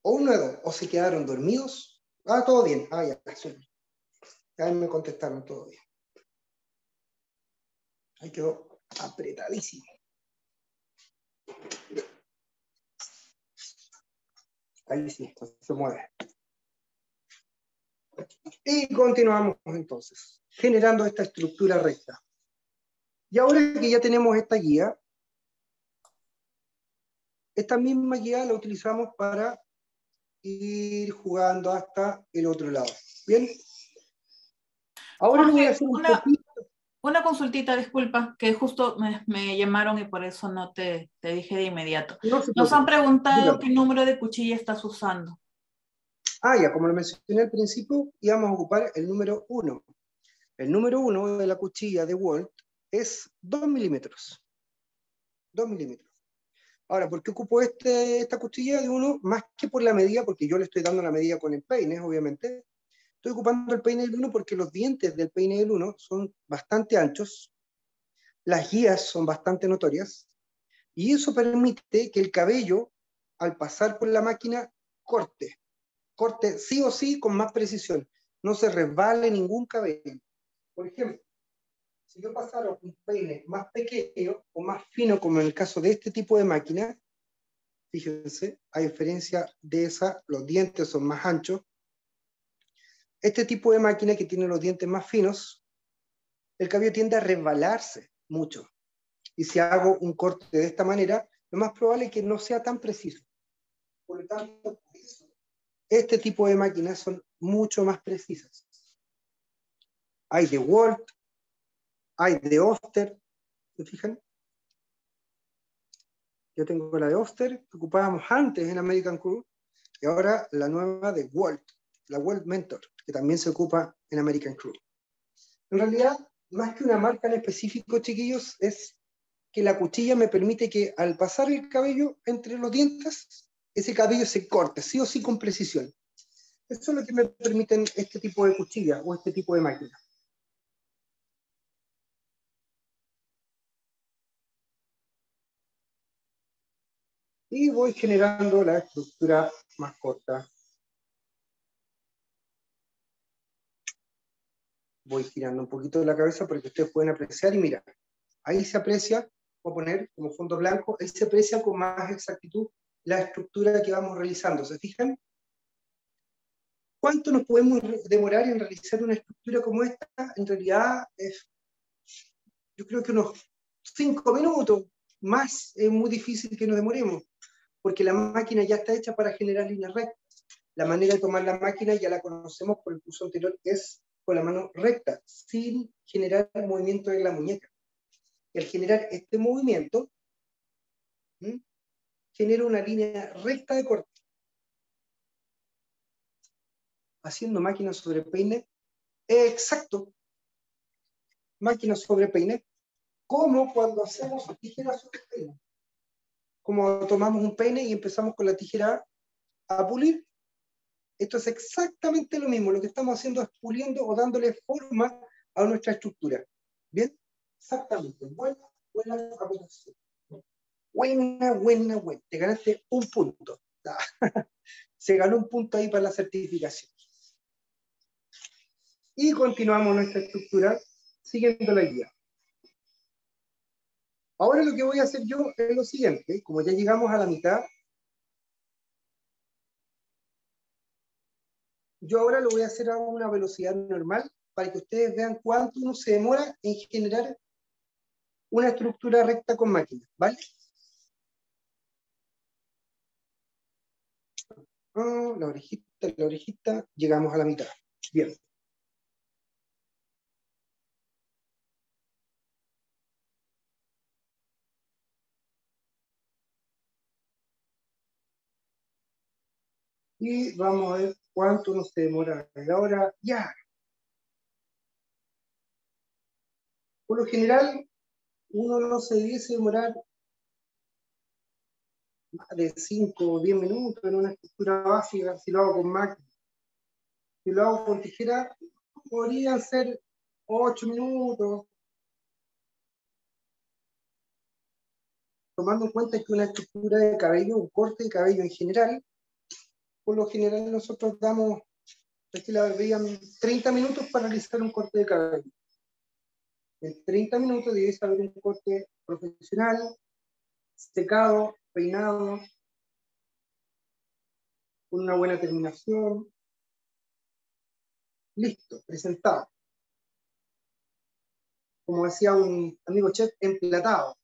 O uno de dos, o se quedaron dormidos. Ah, todo bien. Ah, ya, ya me contestaron, todo bien. Ahí quedó apretadísimo. Ahí sí, se mueve. Y continuamos entonces, generando esta estructura recta. Y ahora que ya tenemos esta guía, esta misma guía la utilizamos para ir jugando hasta el otro lado. ¿Bien? Ahora lo voy a hacer un poquito. Una consultita, disculpa, que justo me llamaron y por eso no te dije de inmediato. Nos han preguntado qué número de cuchilla estás usando. Ah, ya, como lo mencioné al principio, íbamos a ocupar el número 1. El número 1 de la cuchilla de Walt es 2 milímetros. 2 milímetros. Ahora, ¿por qué ocupo esta cuchilla de 1? Más que por la medida, porque yo le estoy dando la medida con el peine, obviamente. Estoy ocupando el peine del 1 porque los dientes del peine del 1 son bastante anchos, las guías son bastante notorias, y eso permite que el cabello, al pasar por la máquina, corte sí o sí con más precisión. no se resbale ningún cabello. Por ejemplo, si yo pasara un peine más pequeño o más fino, como en el caso de este tipo de máquina, fíjense, a diferencia de esa, los dientes son más anchos. Este tipo de máquina que tiene los dientes más finos, el cabello tiende a resbalarse mucho. Y si hago un corte de esta manera, lo más probable es que no sea tan preciso. Por lo tanto, este tipo de máquinas son mucho más precisas. Hay de Walt, hay de Oster, ¿se fijan? Yo tengo la de Oster, que ocupábamos antes en American Crew, y ahora la nueva de Walt, la Walt Mentor, que también se ocupa en American Crew. En realidad, más que una marca en específico, chiquillos, es que la cuchilla me permite que al pasar el cabello entre los dientes, ese cabello se corte, sí o sí con precisión. Eso es lo que me permiten este tipo de cuchilla o este tipo de máquina. Y voy generando la estructura más corta. Voy girando un poquito la cabeza para que ustedes puedan apreciar. Y mira, ahí se aprecia, voy a poner como fondo blanco, ahí se aprecia con más exactitud la estructura que vamos realizando. ¿Se fijan? ¿Cuánto nos podemos demorar en realizar una estructura como esta? En realidad, yo creo que unos 5 minutos. Más es muy difícil que nos demoremos, porque la máquina ya está hecha para generar líneas rectas. La manera de tomar la máquina ya la conocemos por el curso anterior, es con la mano recta, sin generar movimiento en la muñeca. Y al generar este movimiento, genera una línea recta de corte. Haciendo máquina sobre peine, exacto, máquina sobre peine, como cuando hacemos tijera sobre peine. Como tomamos un peine y empezamos con la tijera a pulir. Esto es exactamente lo mismo. Lo que estamos haciendo es puliendo o dándole forma a nuestra estructura. ¿Bien? Exactamente. Buena aplicación. Buena. Te ganaste un punto. Se ganó un punto ahí para la certificación. Y continuamos nuestra estructura siguiendo la guía. Ahora lo que voy a hacer yo es lo siguiente. Como ya llegamos a la mitad, yo ahora lo voy a hacer a una velocidad normal para que ustedes vean cuánto uno se demora en generar una estructura recta con máquina, ¿vale? La orejita, llegamos a la mitad. Bien. Y vamos a ver cuánto nos demora. Ahora, ya. Por lo general, uno no se debiese demorar más de 5 o 10 minutos en una estructura básica si lo hago con máquina. Si lo hago con tijera, podrían ser 8 minutos. Tomando en cuenta que una estructura de cabello, un corte de cabello en general, por lo general nosotros damos, aquí la veían 30 minutos para realizar un corte de cabello. En 30 minutos debes haber un corte profesional, secado, peinado, con una buena terminación. Listo, presentado. Como decía un amigo chef, emplatado.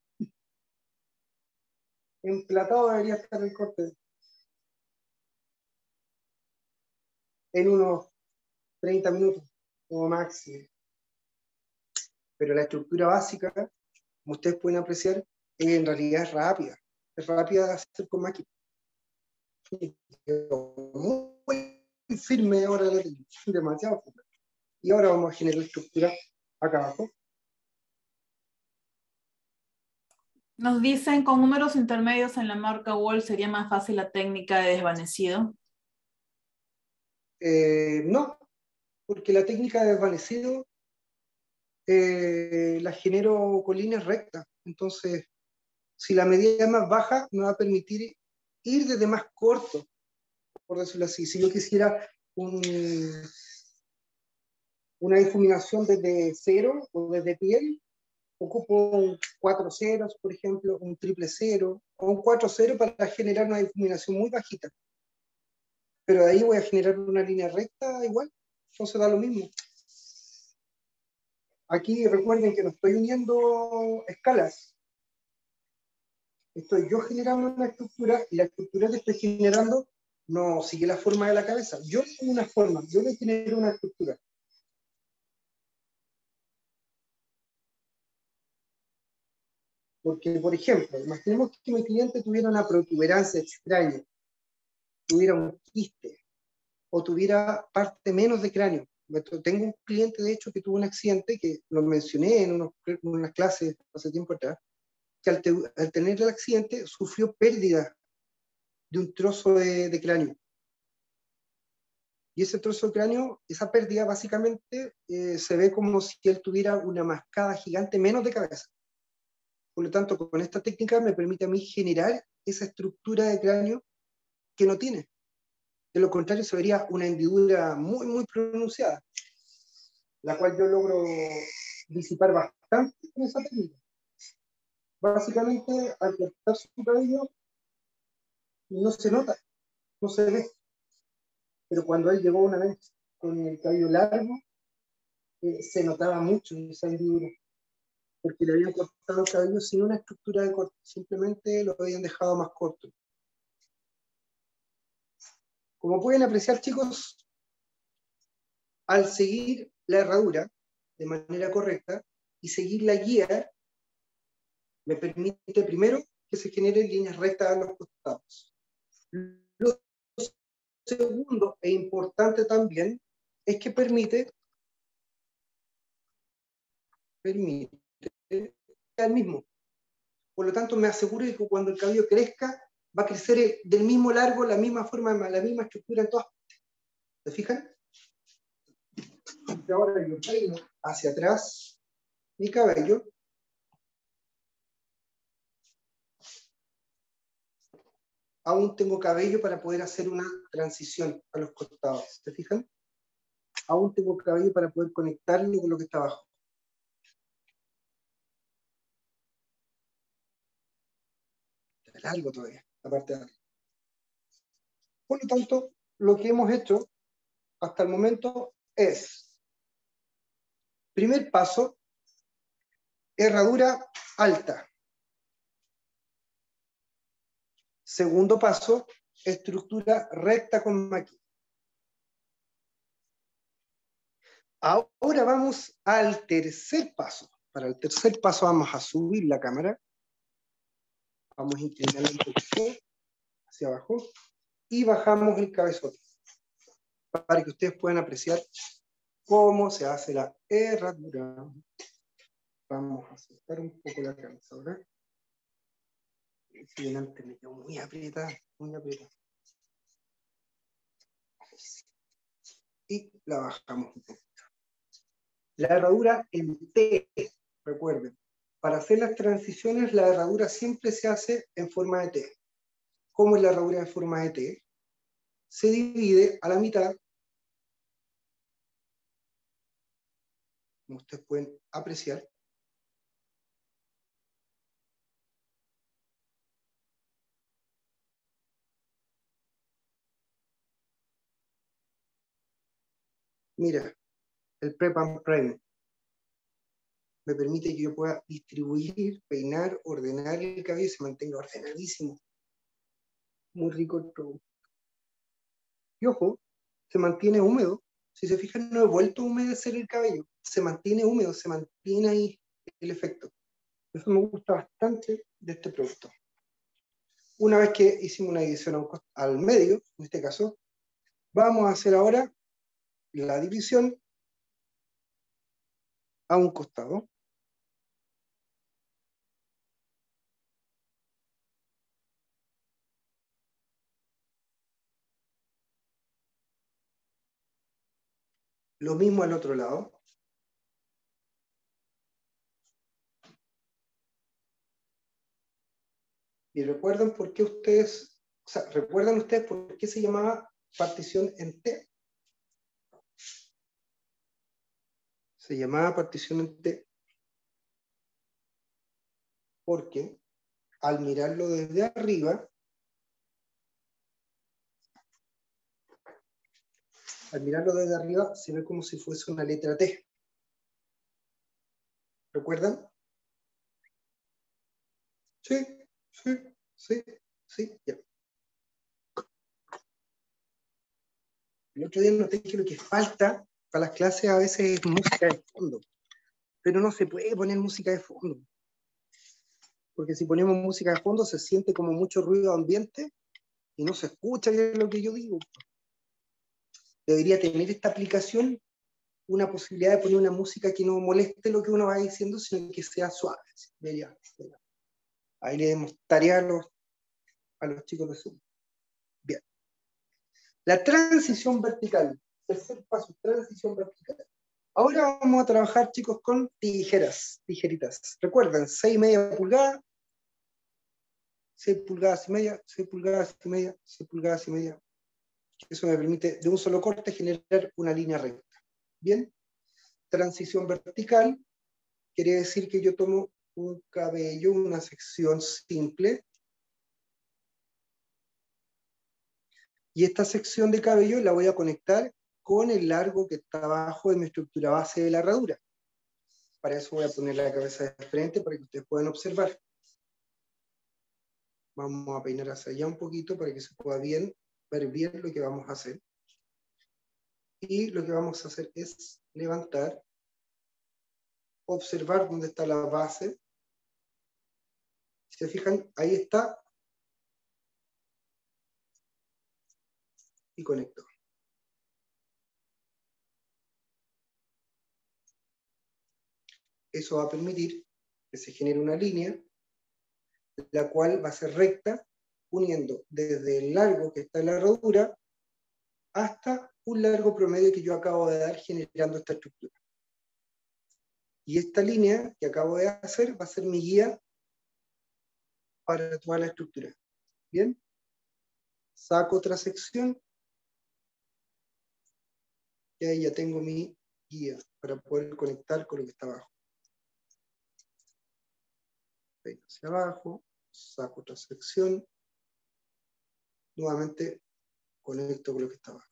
Emplatado debería estar el corte en unos 30 minutos como máximo. Pero la estructura básica, como ustedes pueden apreciar, en realidad es rápida. Es rápida de hacer con máquina. Muy firme ahora la técnica, demasiado firme. Y ahora vamos a generar la estructura acá abajo. Nos dicen, con números intermedios en la marca Wall sería más fácil la técnica de desvanecido. No, porque la técnica de desvanecido la genero con líneas rectas. Entonces, si la medida es más baja, me va a permitir ir desde más corto, por decirlo así. Si yo quisiera una difuminación desde cero o desde piel, ocupo un 4 ceros, por ejemplo, un triple cero o un 4 cero para generar una difuminación muy bajita. Pero de ahí voy a generar una línea recta igual, entonces da lo mismo. Aquí recuerden que no estoy uniendo escalas. Estoy yo generando una estructura y la estructura que estoy generando no sigue la forma de la cabeza. Yo tengo una forma, yo le genero una estructura. Porque, por ejemplo, imaginemos que mi cliente tuviera una protuberancia extraña, tuviera un quiste, o tuviera parte menos de cráneo. Tengo un cliente, de hecho, que tuvo un accidente, que lo mencioné en unas clases hace tiempo atrás, que al tener el accidente sufrió pérdida de un trozo de cráneo. Y ese trozo de cráneo, esa pérdida, básicamente, se ve como si él tuviera una mascada gigante menos de cabeza. Por lo tanto, con esta técnica me permite a mí generar esa estructura de cráneo que no tiene. De lo contrario, se vería una hendidura muy, muy pronunciada, la cual yo logro disipar bastante con esa técnica. Básicamente, al cortar su cabello, no se nota, no se ve. Pero cuando él llegó una vez con el cabello largo, se notaba mucho esa hendidura, porque le habían cortado el cabello sin una estructura de corte, simplemente lo habían dejado más corto. Como pueden apreciar, chicos, al seguir la herradura de manera correcta y seguir la guía, me permite primero que se generen líneas rectas a los costados. Lo segundo e importante también es que permite al mismo. Por lo tanto, me aseguro de que cuando el cabello crezca, va a crecer del mismo largo, la misma forma, la misma estructura en todas partes. ¿Se fijan? Y ahora yo peino hacia atrás mi cabello. Aún tengo cabello para poder hacer una transición a los costados. ¿Se fijan? Aún tengo cabello para poder conectarlo con lo que está abajo. Está largo todavía, la parte de arriba. Por lo tanto, lo que hemos hecho hasta el momento es, primer paso, herradura alta. Segundo paso, estructura recta con máquina. Ahora vamos al tercer paso. Para el tercer paso vamos a subir la cámara. Vamos a inclinarla un poquito hacia abajo y bajamos el cabezote para que ustedes puedan apreciar cómo se hace la herradura. Vamos a soltar un poco la cabeza ahora. Si delante me quedó muy apretada, muy apretada. Y la bajamos un poquito. La herradura en T, recuerden, para hacer las transiciones la herradura siempre se hace en forma de T. ¿Cómo es la herradura en forma de T? Se divide a la mitad, como ustedes pueden apreciar. Mira, el prep and prime me permite que yo pueda distribuir, peinar, ordenar el cabello y se mantenga ordenadísimo. Muy rico el producto. Y ojo, se mantiene húmedo. Si se fijan, no he vuelto a humedecer el cabello. Se mantiene húmedo, se mantiene ahí el efecto. Eso me gusta bastante de este producto. Una vez que hicimos una división al medio, en este caso, vamos a hacer ahora la división a un costado. Lo mismo al otro lado. Y recuerdan por qué ustedes, o sea, ¿recuerdan ustedes por qué se llamaba partición en T? Se llamaba partición T porque al mirarlo desde arriba, se ve como si fuese una letra T. ¿Recuerdan? Sí, sí, sí, sí, ya. El otro día noté que lo que falta para las clases a veces es música de fondo, pero no se puede poner música de fondo, porque si ponemos música de fondo se siente como mucho ruido ambiente y no se escucha bien lo que yo digo. Debería tener esta aplicación una posibilidad de poner una música que no moleste lo que uno va diciendo, sino que sea suave. Debería. Ahí le demos tarea a los chicos de Zoom. Bien. La transición vertical. Tercer paso, transición vertical. Ahora vamos a trabajar, chicos, con tijeritas. Recuerden, 6,5 pulgadas, 6 pulgadas y media, 6 pulgadas y media, 6 pulgadas y media. Eso me permite de un solo corte generar una línea recta. Bien. Transición vertical quiere decir que yo tomo un cabello, una sección simple, y esta sección de cabello la voy a conectar con el largo que está abajo de mi estructura base de la herradura. Para eso voy a poner la cabeza de frente para que ustedes puedan observar. Vamos a peinar hacia allá un poquito para que se pueda ver bien lo que vamos a hacer. Y lo que vamos a hacer es levantar, observar dónde está la base. Si se fijan, ahí está. Y conecto. Eso va a permitir que se genere una línea, la cual va a ser recta, uniendo desde el largo que está en la herradura hasta un largo promedio que yo acabo de dar generando esta estructura. Y esta línea que acabo de hacer va a ser mi guía para toda la estructura. Bien, saco otra sección y ahí ya tengo mi guía para poder conectar con lo que está abajo. Peino hacia abajo, saco otra sección, nuevamente conecto con lo que está abajo.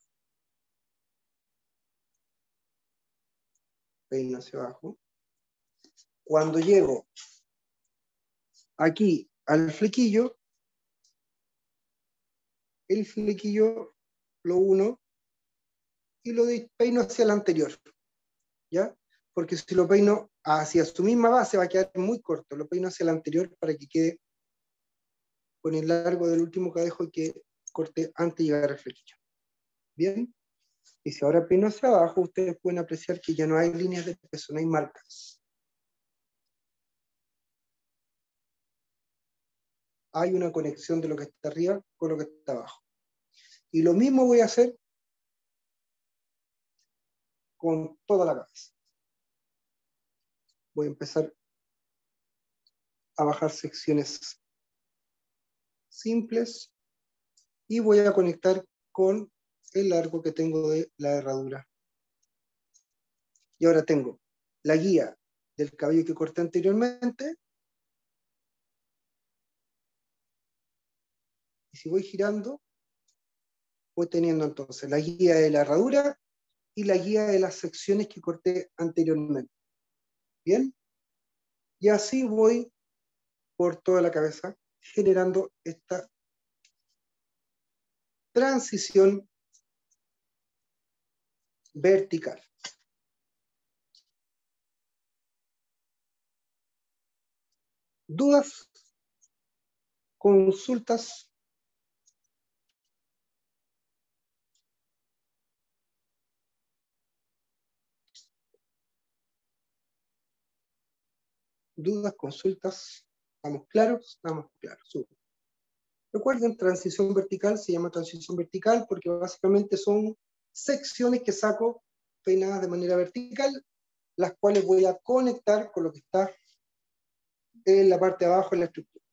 Peino hacia abajo. Cuando llego aquí al flequillo, el flequillo lo uno y lo peino hacia el anterior, ¿ya? Porque si lo peino hacia su misma base va a quedar muy corto, lo peino hacia el anterior para que quede con el largo del último cadejo que corté antes de llegar al flequillo. Bien, y si ahora peino hacia abajo, ustedes pueden apreciar que ya no hay líneas de peso, no hay marcas. Hay una conexión de lo que está arriba con lo que está abajo. Y lo mismo voy a hacer con toda la cabeza. Voy a empezar a bajar secciones simples y voy a conectar con el largo que tengo de la herradura. Y ahora tengo la guía del cabello que corté anteriormente. Y si voy girando, voy teniendo entonces la guía de la herradura y la guía de las secciones que corté anteriormente. ¿Bien? Y así voy por toda la cabeza generando esta transición vertical. ¿Dudas? ¿Consultas? ¿Dudas? ¿Consultas? ¿Estamos claros? Estamos claros. Súper. Recuerden, transición vertical se llama transición vertical porque básicamente son secciones que saco peinadas de manera vertical, las cuales voy a conectar con lo que está en la parte de abajo de la estructura.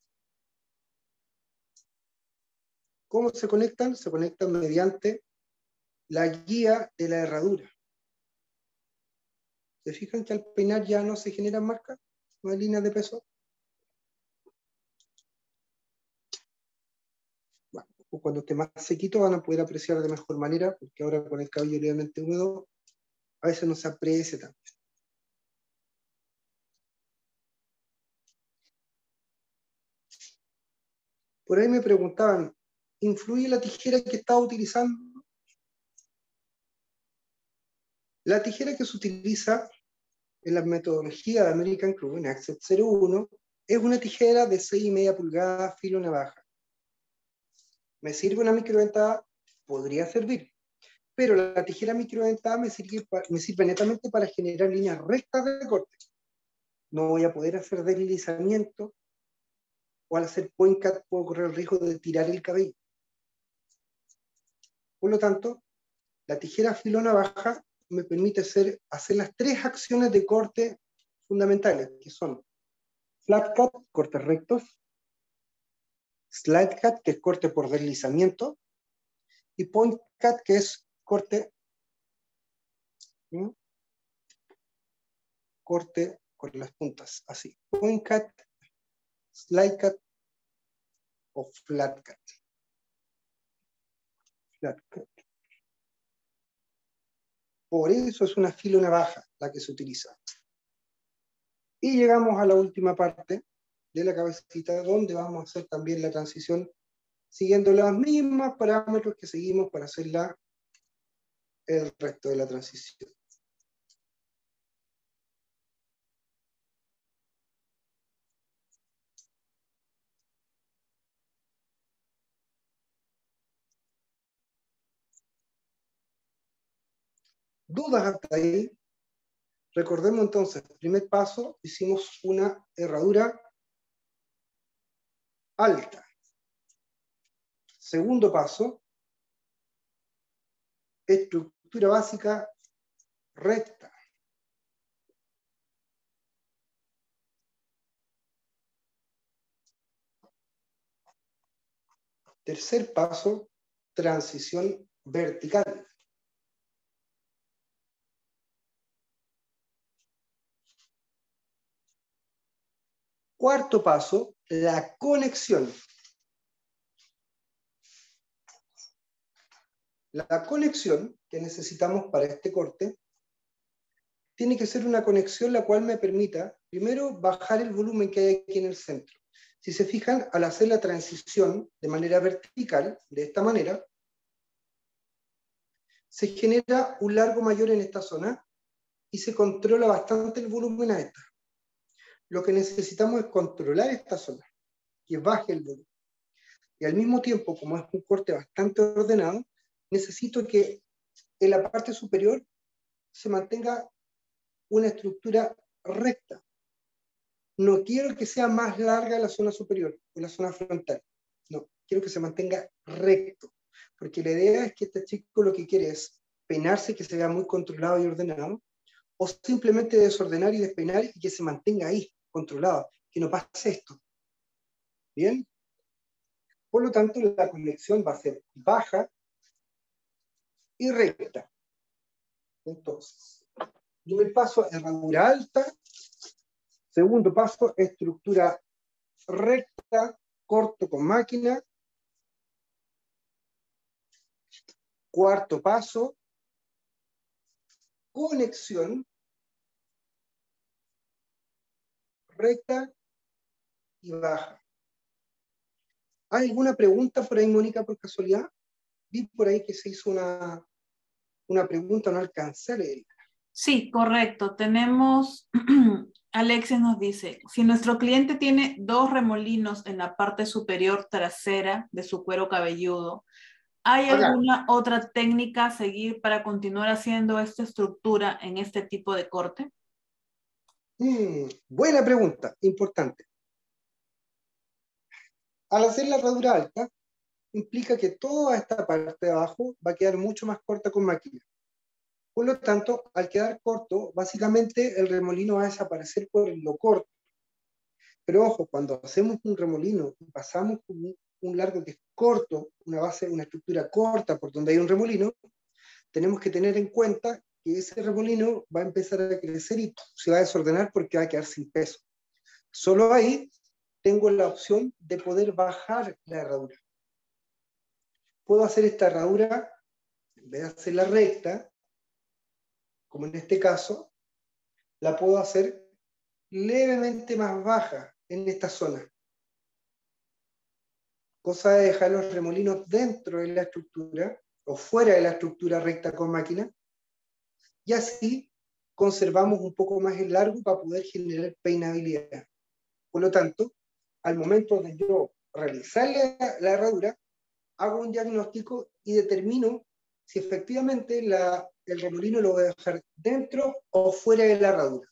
¿Cómo se conectan? Se conectan mediante la guía de la herradura. ¿Se fijan que al peinar ya no se generan marcas? No hay líneas de peso. Bueno, cuando esté más sequito van a poder apreciar de mejor manera, porque ahora con el cabello levemente húmedo a veces no se aprecia tanto. Por ahí me preguntaban, ¿influye la tijera que estaba utilizando? La tijera que se utiliza en la metodología de American Crew, en Access 01, es una tijera de 6,5 pulgadas, filo navaja. ¿Me sirve una microdentada? Podría servir, pero la tijera microdentada me sirve netamente para generar líneas rectas de corte. No voy a poder hacer deslizamiento, o al hacer point cut puedo correr el riesgo de tirar el cabello. Por lo tanto, la tijera filo navaja me permite hacer las 3 acciones de corte fundamentales, que son flat cut, cortes rectos, slide cut, que es corte por deslizamiento, y point cut, que es corte, ¿sí? Corte con las puntas, así. Point cut, slide cut o flat cut. Flat cut. Por eso es una filo navaja la que se utiliza. Y llegamos a la última parte de la cabecita, donde vamos a hacer también la transición siguiendo los mismos parámetros que seguimos para hacer el resto de la transición. ¿Dudas hasta ahí? Recordemos entonces, primer paso, hicimos una herradura alta. Segundo paso, estructura básica recta. Tercer paso, transición vertical. Cuarto paso, la conexión. La conexión que necesitamos para este corte tiene que ser una conexión la cual me permita, primero, bajar el volumen que hay aquí en el centro. Si se fijan, al hacer la transición de manera vertical, de esta manera, se genera un largo mayor en esta zona y se controla bastante el volumen a esta. Lo que necesitamos es controlar esta zona, que baje el volumen. Y al mismo tiempo, como es un corte bastante ordenado, necesito que en la parte superior se mantenga una estructura recta. No quiero que sea más larga la zona superior o la zona frontal. No, quiero que se mantenga recto. Porque la idea es que este chico lo que quiere es peinarse, que se vea muy controlado y ordenado, o simplemente desordenar y despeinar y que se mantenga ahí, controlado, que no pase esto. ¿Bien? Por lo tanto, la conexión va a ser baja y recta. Entonces, primer paso, herradura alta. Segundo paso, estructura recta, corto con máquina. Cuarto paso, conexión recta y baja. ¿Hay alguna pregunta por ahí, Mónica, por casualidad? Vi por ahí que se hizo una pregunta, no alcancé a leer. Sí, correcto. Tenemos, Alexis nos dice, si nuestro cliente tiene 2 remolinos en la parte superior trasera de su cuero cabelludo, ¿hay alguna otra técnica a seguir para continuar haciendo esta estructura en este tipo de corte? Buena pregunta, importante. Al hacer la herradura alta, implica que toda esta parte de abajo va a quedar mucho más corta con máquina. Por lo tanto, al quedar corto, básicamente el remolino va a desaparecer por lo corto. Pero ojo, cuando hacemos un remolino y pasamos un largo que es corto, una base, una estructura corta por donde hay un remolino, tenemos que tener en cuenta que ese remolino va a empezar a crecer y se va a desordenar porque va a quedar sin peso. Solo ahí tengo la opción de poder bajar la herradura. Puedo hacer esta herradura, en vez de hacerla recta, como en este caso, la puedo hacer levemente más baja en esta zona. Cosa de dejar los remolinos dentro de la estructura o fuera de la estructura recta con máquina, y así conservamos un poco más el largo para poder generar peinabilidad. Por lo tanto, al momento de yo realizar la herradura, hago un diagnóstico y determino si efectivamente el remolino lo voy a dejar dentro o fuera de la herradura.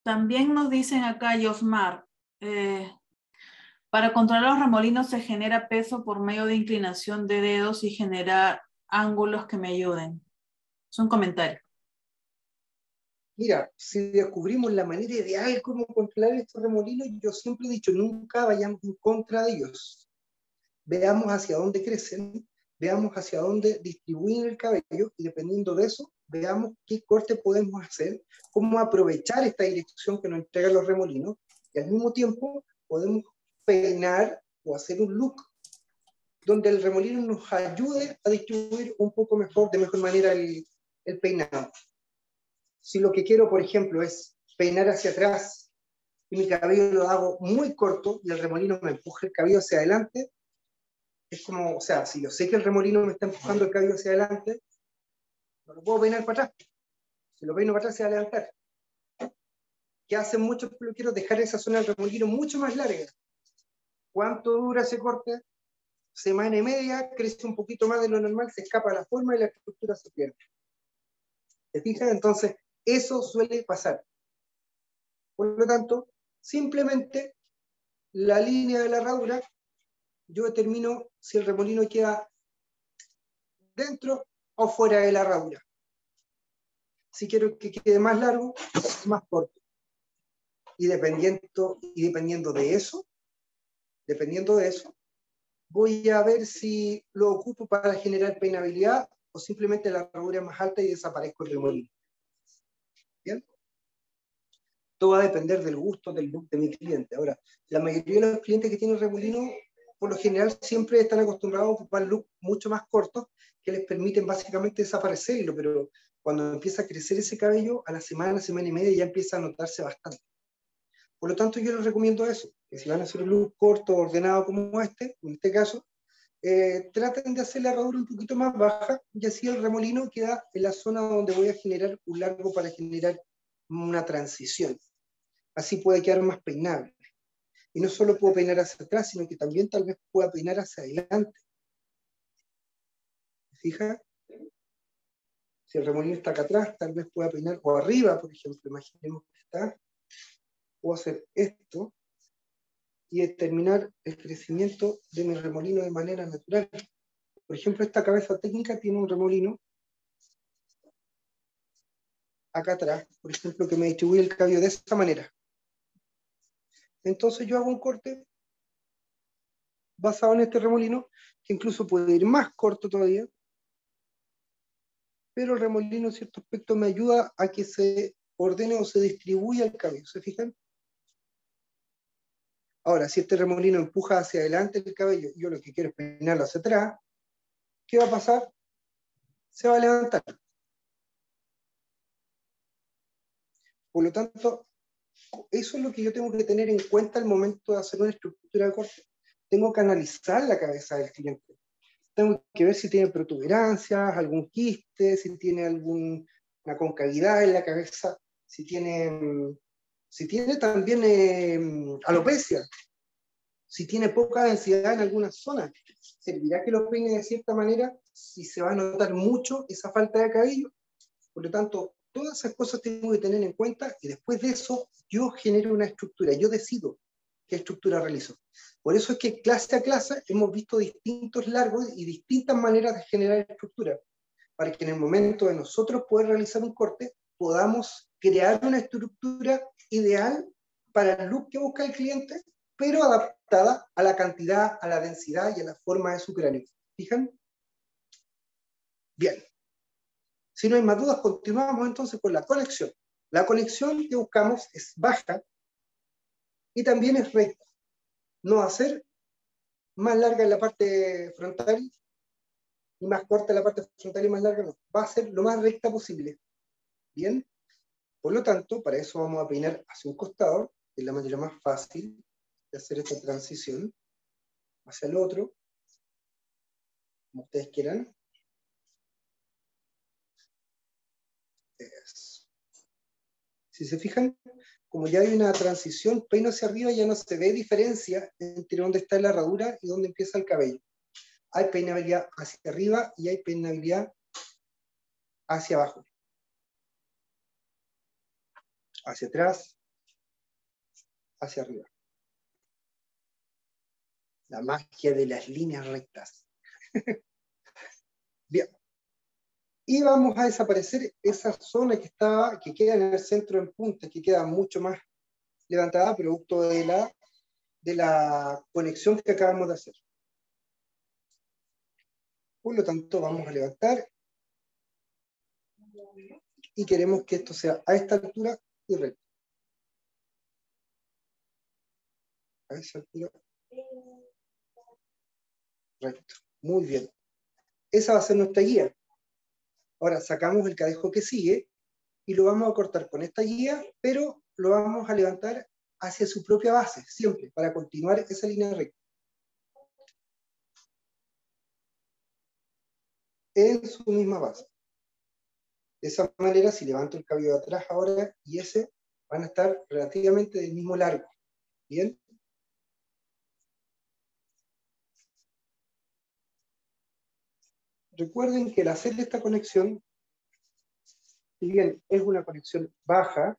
También nos dicen acá, Yosmar, para controlar los remolinos se genera peso por medio de inclinación de dedos y generar ángulos que me ayuden. Es un comentario. Mira, si descubrimos la manera ideal cómo controlar estos remolinos, yo siempre he dicho, nunca vayamos en contra de ellos. Veamos hacia dónde crecen, veamos hacia dónde distribuyen el cabello y dependiendo de eso, veamos qué corte podemos hacer, cómo aprovechar esta dirección que nos entregan los remolinos y al mismo tiempo podemos peinar o hacer un look donde el remolino nos ayude a distribuir un poco mejor, de mejor manera el peinado. Si lo que quiero, por ejemplo, es peinar hacia atrás y mi cabello lo hago muy corto y el remolino me empuja el cabello hacia adelante, es como, o sea, si yo sé que el remolino me está empujando el cabello hacia adelante, no lo puedo peinar para atrás. Si lo peino para atrás se va a levantar. ¿Qué hacen muchos peluqueros? Dejar esa zona del remolino mucho más larga. ¿Cuánto dura ese corte? Semana y media, crece un poquito más de lo normal, se escapa la forma y la estructura se pierde. ¿Te fijas? Entonces, eso suele pasar. Por lo tanto, simplemente la línea de la herradura, yo determino si el remolino queda dentro o fuera de la herradura. Si quiero que quede más largo, más corto. Y dependiendo de eso, voy a ver si lo ocupo para generar peinabilidad o simplemente la herradura es más alta y desaparezco el remolino. ¿Bien? Todo va a depender del gusto, del look de mi cliente. Ahora, la mayoría de los clientes que tienen remolino, por lo general, siempre están acostumbrados a ocupar looks mucho más cortos que les permiten básicamente desaparecerlo, pero cuando empieza a crecer ese cabello, a la semana y media ya empieza a notarse bastante. Por lo tanto, yo les recomiendo eso, que si van a hacer un look corto, ordenado como este, en este caso, traten de hacer la herradura un poquito más baja y así el remolino queda en la zona donde voy a generar un largo para generar una transición. Así puede quedar más peinable. Y no solo puedo peinar hacia atrás, sino que también tal vez pueda peinar hacia adelante. ¿Se fija? Si el remolino está acá atrás, tal vez pueda peinar, o arriba, por ejemplo, imaginemos que está. Puedo hacer esto y determinar el crecimiento de mi remolino de manera natural. Por ejemplo, esta cabeza técnica tiene un remolino acá atrás, por ejemplo, que me distribuye el cabello de esta manera. Entonces yo hago un corte basado en este remolino, que incluso puede ir más corto todavía, pero el remolino en cierto aspecto me ayuda a que se ordene o se distribuya el cabello, ¿se fijan? Ahora, si este remolino empuja hacia adelante el cabello, yo lo que quiero es peinarlo hacia atrás, ¿qué va a pasar? Se va a levantar. Por lo tanto, eso es lo que yo tengo que tener en cuenta al momento de hacer una estructura de corte. Tengo que analizar la cabeza del cliente. Tengo que ver si tiene protuberancias, algún quiste, si tiene alguna concavidad en la cabeza, si tiene también alopecia, si tiene poca densidad en alguna zona. ¿Servirá que lo peine de cierta manera si se va a notar mucho esa falta de cabello? Por lo tanto, todas esas cosas tengo que tener en cuenta y después de eso yo genero una estructura, yo decido qué estructura realizo. Por eso es que clase a clase hemos visto distintos largos y distintas maneras de generar estructura, para que en el momento de nosotros poder realizar un corte podamos crear una estructura ideal para el look que busca el cliente pero adaptada a la cantidad, a la densidad y a la forma de su cráneo. ¿Fijan? Bien. Si no hay más dudas, continuamos entonces con la conexión. La conexión que buscamos es baja y también es recta. No va a ser más larga en la parte frontal y más corta en la parte frontal y más larga, no. Va a ser lo más recta posible. Bien. Por lo tanto, para eso vamos a peinar hacia un costado, que es la manera más fácil de hacer esta transición, hacia el otro, como ustedes quieran. Si se fijan, como ya hay una transición, peino hacia arriba, ya no se ve diferencia entre dónde está la herradura y dónde empieza el cabello. Hay peinabilidad hacia arriba y hay peinabilidad hacia abajo. Hacia atrás, hacia arriba. La magia de las líneas rectas. Bien. Y vamos a desaparecer esa zona que queda en el centro en punta, que queda mucho más levantada, producto de la conexión que acabamos de hacer. Por lo tanto, vamos a levantar y queremos que esto sea a esta altura y recto. A esa altura. Recto. Muy bien. Esa va a ser nuestra guía. Ahora sacamos el cadejo que sigue y lo vamos a cortar con esta guía, pero lo vamos a levantar hacia su propia base, siempre, para continuar esa línea recta. En su misma base. De esa manera, si levanto el cabello de atrás ahora y ese, van a estar relativamente del mismo largo. ¿Bien? Recuerden que al hacer esta conexión, si bien es una conexión baja,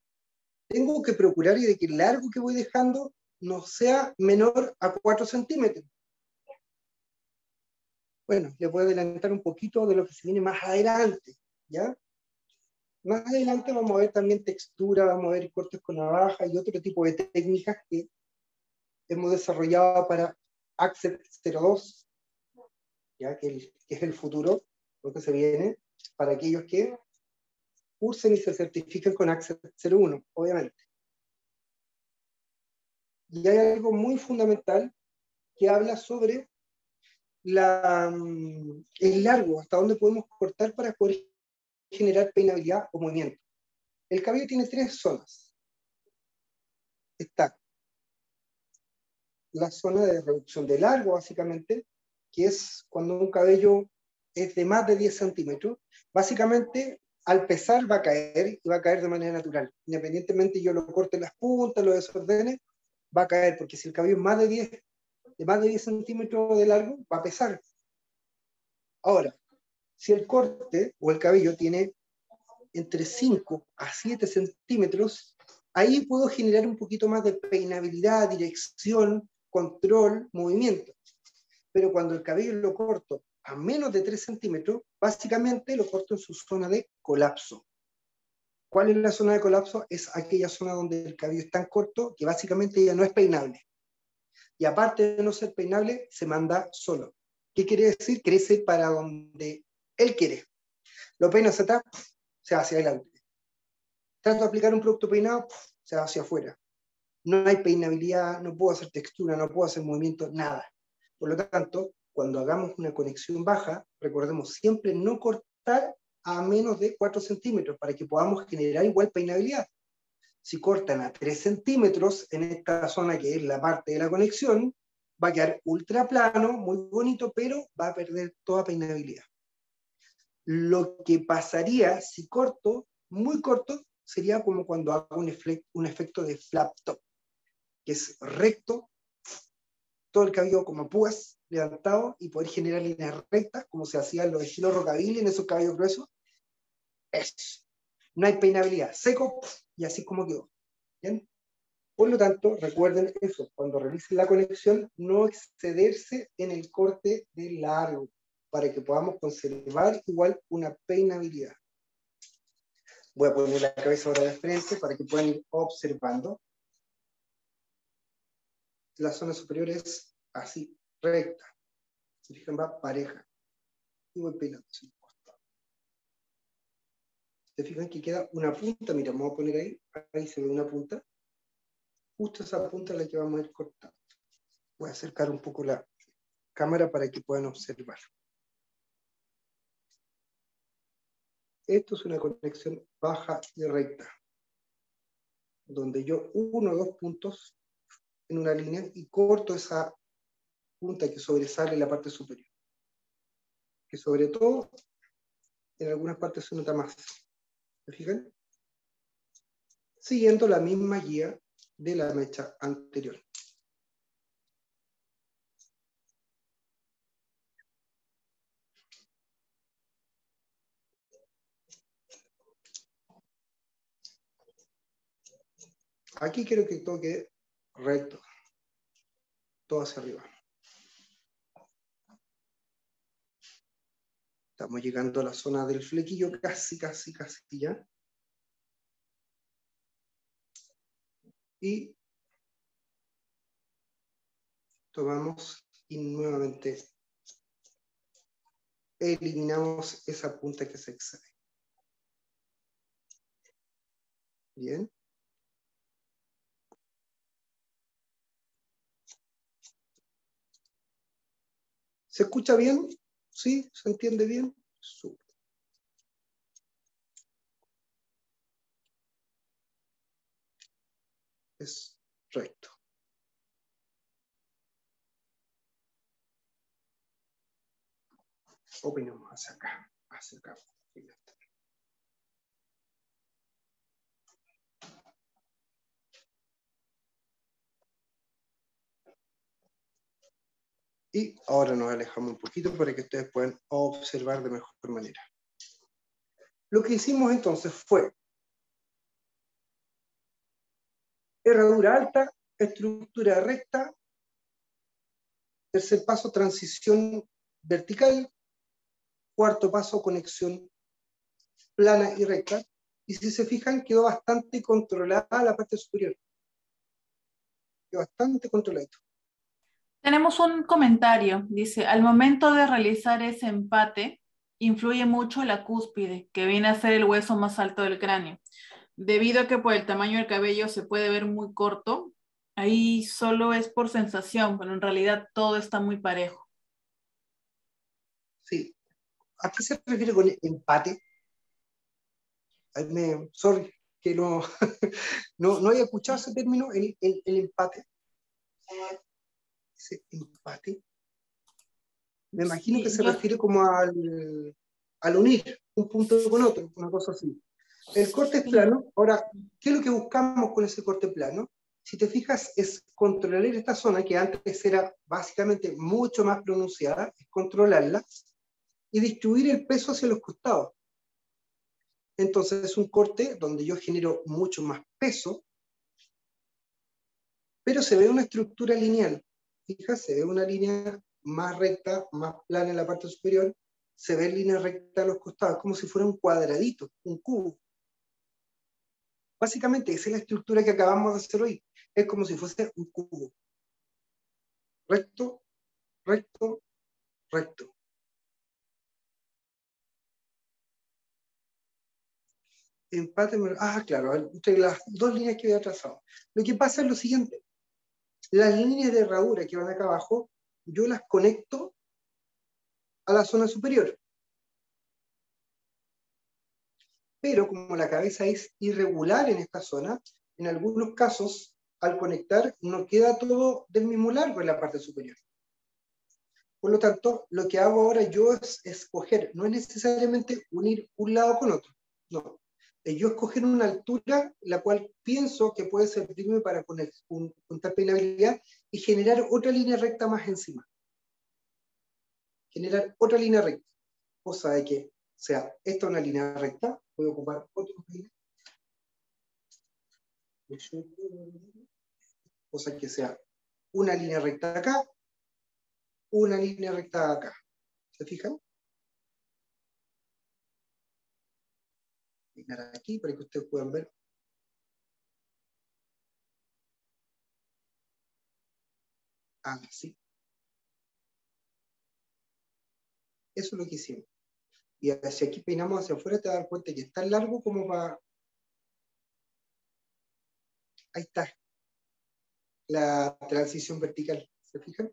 tengo que procurar de que el largo que voy dejando no sea menor a 4 centímetros. Bueno, les voy a adelantar un poquito de lo que se viene más adelante, ¿ya? Más adelante vamos a ver también textura, vamos a ver cortes con navaja y otro tipo de técnicas que hemos desarrollado para Accent 02, ¿ya? Que es el futuro, lo que se viene, para aquellos que cursen y se certifiquen con Accent 01, obviamente. Y hay algo muy fundamental que habla sobre el largo, hasta dónde podemos cortar para poder generar peinabilidad o movimiento. El cabello tiene 3 zonas. Está la zona de reducción de largo, básicamente, que es cuando un cabello es de más de 10 centímetros. Básicamente, al pesar va a caer y va a caer de manera natural. Independientemente yo lo corte las puntas, lo desordene, va a caer, porque si el cabello es más de 10 centímetros de largo, va a pesar. Ahora, si el corte o el cabello tiene entre 5 a 7 centímetros, ahí puedo generar un poquito más de peinabilidad, dirección, control, movimiento. Pero cuando el cabello lo corto a menos de 3 centímetros, básicamente lo corto en su zona de colapso. ¿Cuál es la zona de colapso? Es aquella zona donde el cabello es tan corto que básicamente ya no es peinable. Y aparte de no ser peinable, se manda solo. ¿Qué quiere decir? Crece para donde él quiere. Lo peino hacia atrás, se va hacia adelante. Trato de aplicar un producto peinado, se va hacia afuera. No hay peinabilidad, no puedo hacer textura, no puedo hacer movimiento, nada. Por lo tanto, cuando hagamos una conexión baja, recordemos siempre no cortar a menos de 4 centímetros para que podamos generar igual peinabilidad. Si cortan a 3 centímetros en esta zona que es la parte de la conexión, va a quedar ultra plano, muy bonito, pero va a perder toda peinabilidad. Lo que pasaría si corto, muy corto, sería como cuando hago un efecto de flap top, que es recto, todo el cabello como púas, levantado, y poder generar líneas rectas, como se hacía en los estilos rockabilly, en esos cabellos gruesos. Eso. No hay peinabilidad. Seco, y así como quedó. ¿Bien? Por lo tanto, recuerden eso, cuando realicen la conexión, no excederse en el corte de largo, para que podamos conservar igual una peinabilidad. Voy a poner la cabeza ahora de frente para que puedan ir observando. la zona superior es así, recta. Se fijan, va pareja. Y voy peinando hacia el costado. Se fijan que queda una punta, mira, me voy a poner ahí se ve una punta. Justo esa punta es la que vamos a ir cortando. Voy a acercar un poco la cámara para que puedan observar. Esto es una conexión baja y recta, donde yo uno o dos puntos en una línea y corto esa punta que sobresale en la parte superior. Que sobre todo, en algunas partes se nota más. ¿Se fijan? Siguiendo la misma guía de la mecha anterior. Aquí quiero que todo quede recto, todo hacia arriba. Estamos llegando a la zona del flequillo, casi ya. Y tomamos y nuevamente eliminamos esa punta que se excede. Bien. ¿Se escucha bien? ¿Sí? ¿Se entiende bien? Súper. Es recto. Opinamos hacia acá, hacia acá. Y ahora nos alejamos un poquito para que ustedes puedan observar de mejor manera. Lo que hicimos entonces fue herradura alta, estructura recta, tercer paso transición vertical, cuarto paso conexión plana y recta, y si se fijan quedó bastante controlada la parte superior. Quedó bastante controladito. Tenemos un comentario, dice, al momento de realizar ese empate, influye mucho la cúspide, que viene a ser el hueso más alto del cráneo. Debido a que por el tamaño del cabello se puede ver muy corto, ahí solo es por sensación, pero en realidad todo está muy parejo. Sí. ¿A qué se refiere con empate? Sorry, que no, no había escuchado ese término, el empate. Ese empate. Me imagino que Sí, se refiere como al unir un punto con otro, una cosa así. El corte es plano. Ahora, ¿qué es lo que buscamos con ese corte plano? Si te fijas, es controlar esta zona que antes era básicamente mucho más pronunciada, es controlarla y distribuir el peso hacia los costados. Entonces es un corte donde yo genero mucho más peso, pero se ve una estructura lineal. Fíjate, se ve una línea más recta, más plana en la parte superior, se ve línea recta a los costados, como si fuera un cuadradito, un cubo. Básicamente esa es la estructura que acabamos de hacer hoy. Es como si fuese un cubo. Recto, recto, recto. Empate, claro, entre las dos líneas que había trazado. Lo que pasa es lo siguiente. Las líneas de herradura que van acá abajo, yo las conecto a la zona superior. Pero como la cabeza es irregular en esta zona, en algunos casos, al conectar, no queda todo del mismo largo en la parte superior. Por lo tanto, lo que hago ahora yo es escoger, no es necesariamente unir un lado con otro, no. Es yo escoger una altura la cual pienso que puede servirme para juntar peinabilidad y generar otra línea recta más encima. Generar otra línea recta, cosa de que sea esta una línea recta, voy a ocupar otro peine, cosa que sea una línea recta acá, una línea recta acá. ¿Se fijan? Peinar aquí para que ustedes puedan ver. Así. Eso es lo que hicimos. Y hacia aquí peinamos hacia afuera, te das cuenta que es tan largo como para... Ahí está. La transición vertical. ¿Se fijan?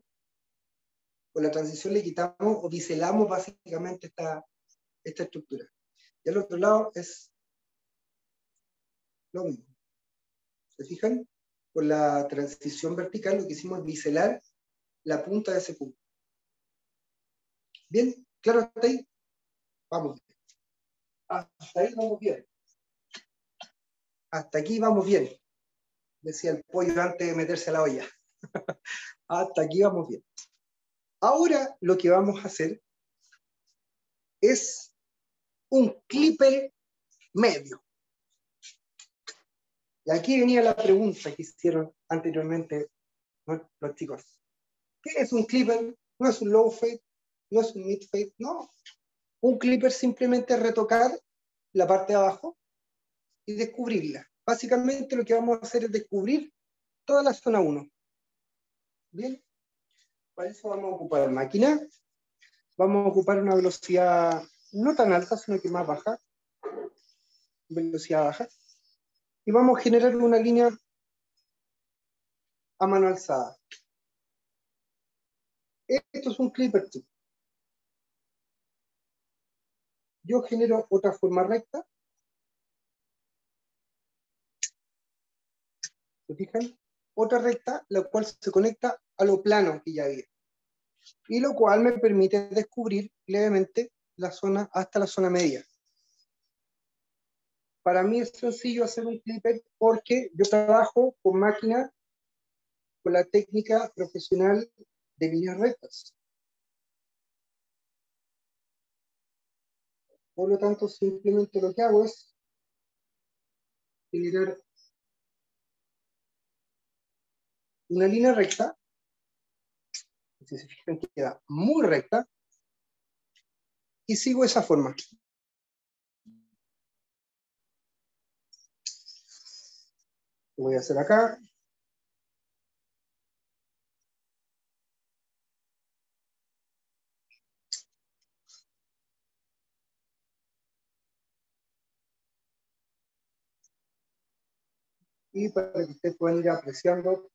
Con la transición le quitamos o biselamos básicamente esta estructura. Y al otro lado es lo mismo. ¿Se fijan? Con la transición vertical lo que hicimos es biselar la punta de ese punto. ¿Bien? ¿Claro hasta ahí? Vamos bien. Hasta ahí vamos bien. Hasta aquí vamos bien. Decía el pollo antes de meterse a la olla. Hasta aquí vamos bien. Ahora lo que vamos a hacer es un clipper medio. Y aquí venía la pregunta que hicieron anteriormente los chicos. ¿Qué es un clipper? No es un low fade, no es un mid fade, no. Un clipper simplemente es retocar la parte de abajo y descubrirla. Básicamente lo que vamos a hacer es descubrir toda la zona 1. Bien, para eso vamos a ocupar máquina. Vamos a ocupar una velocidad no tan alta, sino que más baja. Velocidad baja. Y vamos a generar una línea a mano alzada. Esto es un clipper tip. Yo genero otra forma recta. ¿Se fijan? Otra recta, la cual se conecta a lo plano que ya había. Y lo cual me permite descubrir levemente la zona hasta la zona media. Para mí es sencillo hacer un clipper porque yo trabajo con máquina con la técnica profesional de líneas rectas. Por lo tanto, simplemente lo que hago es generar una línea recta. Si se fijan, queda muy recta. Y sigo esa forma. Lo voy a hacer acá. Y para que ustedes puedan ir apreciando.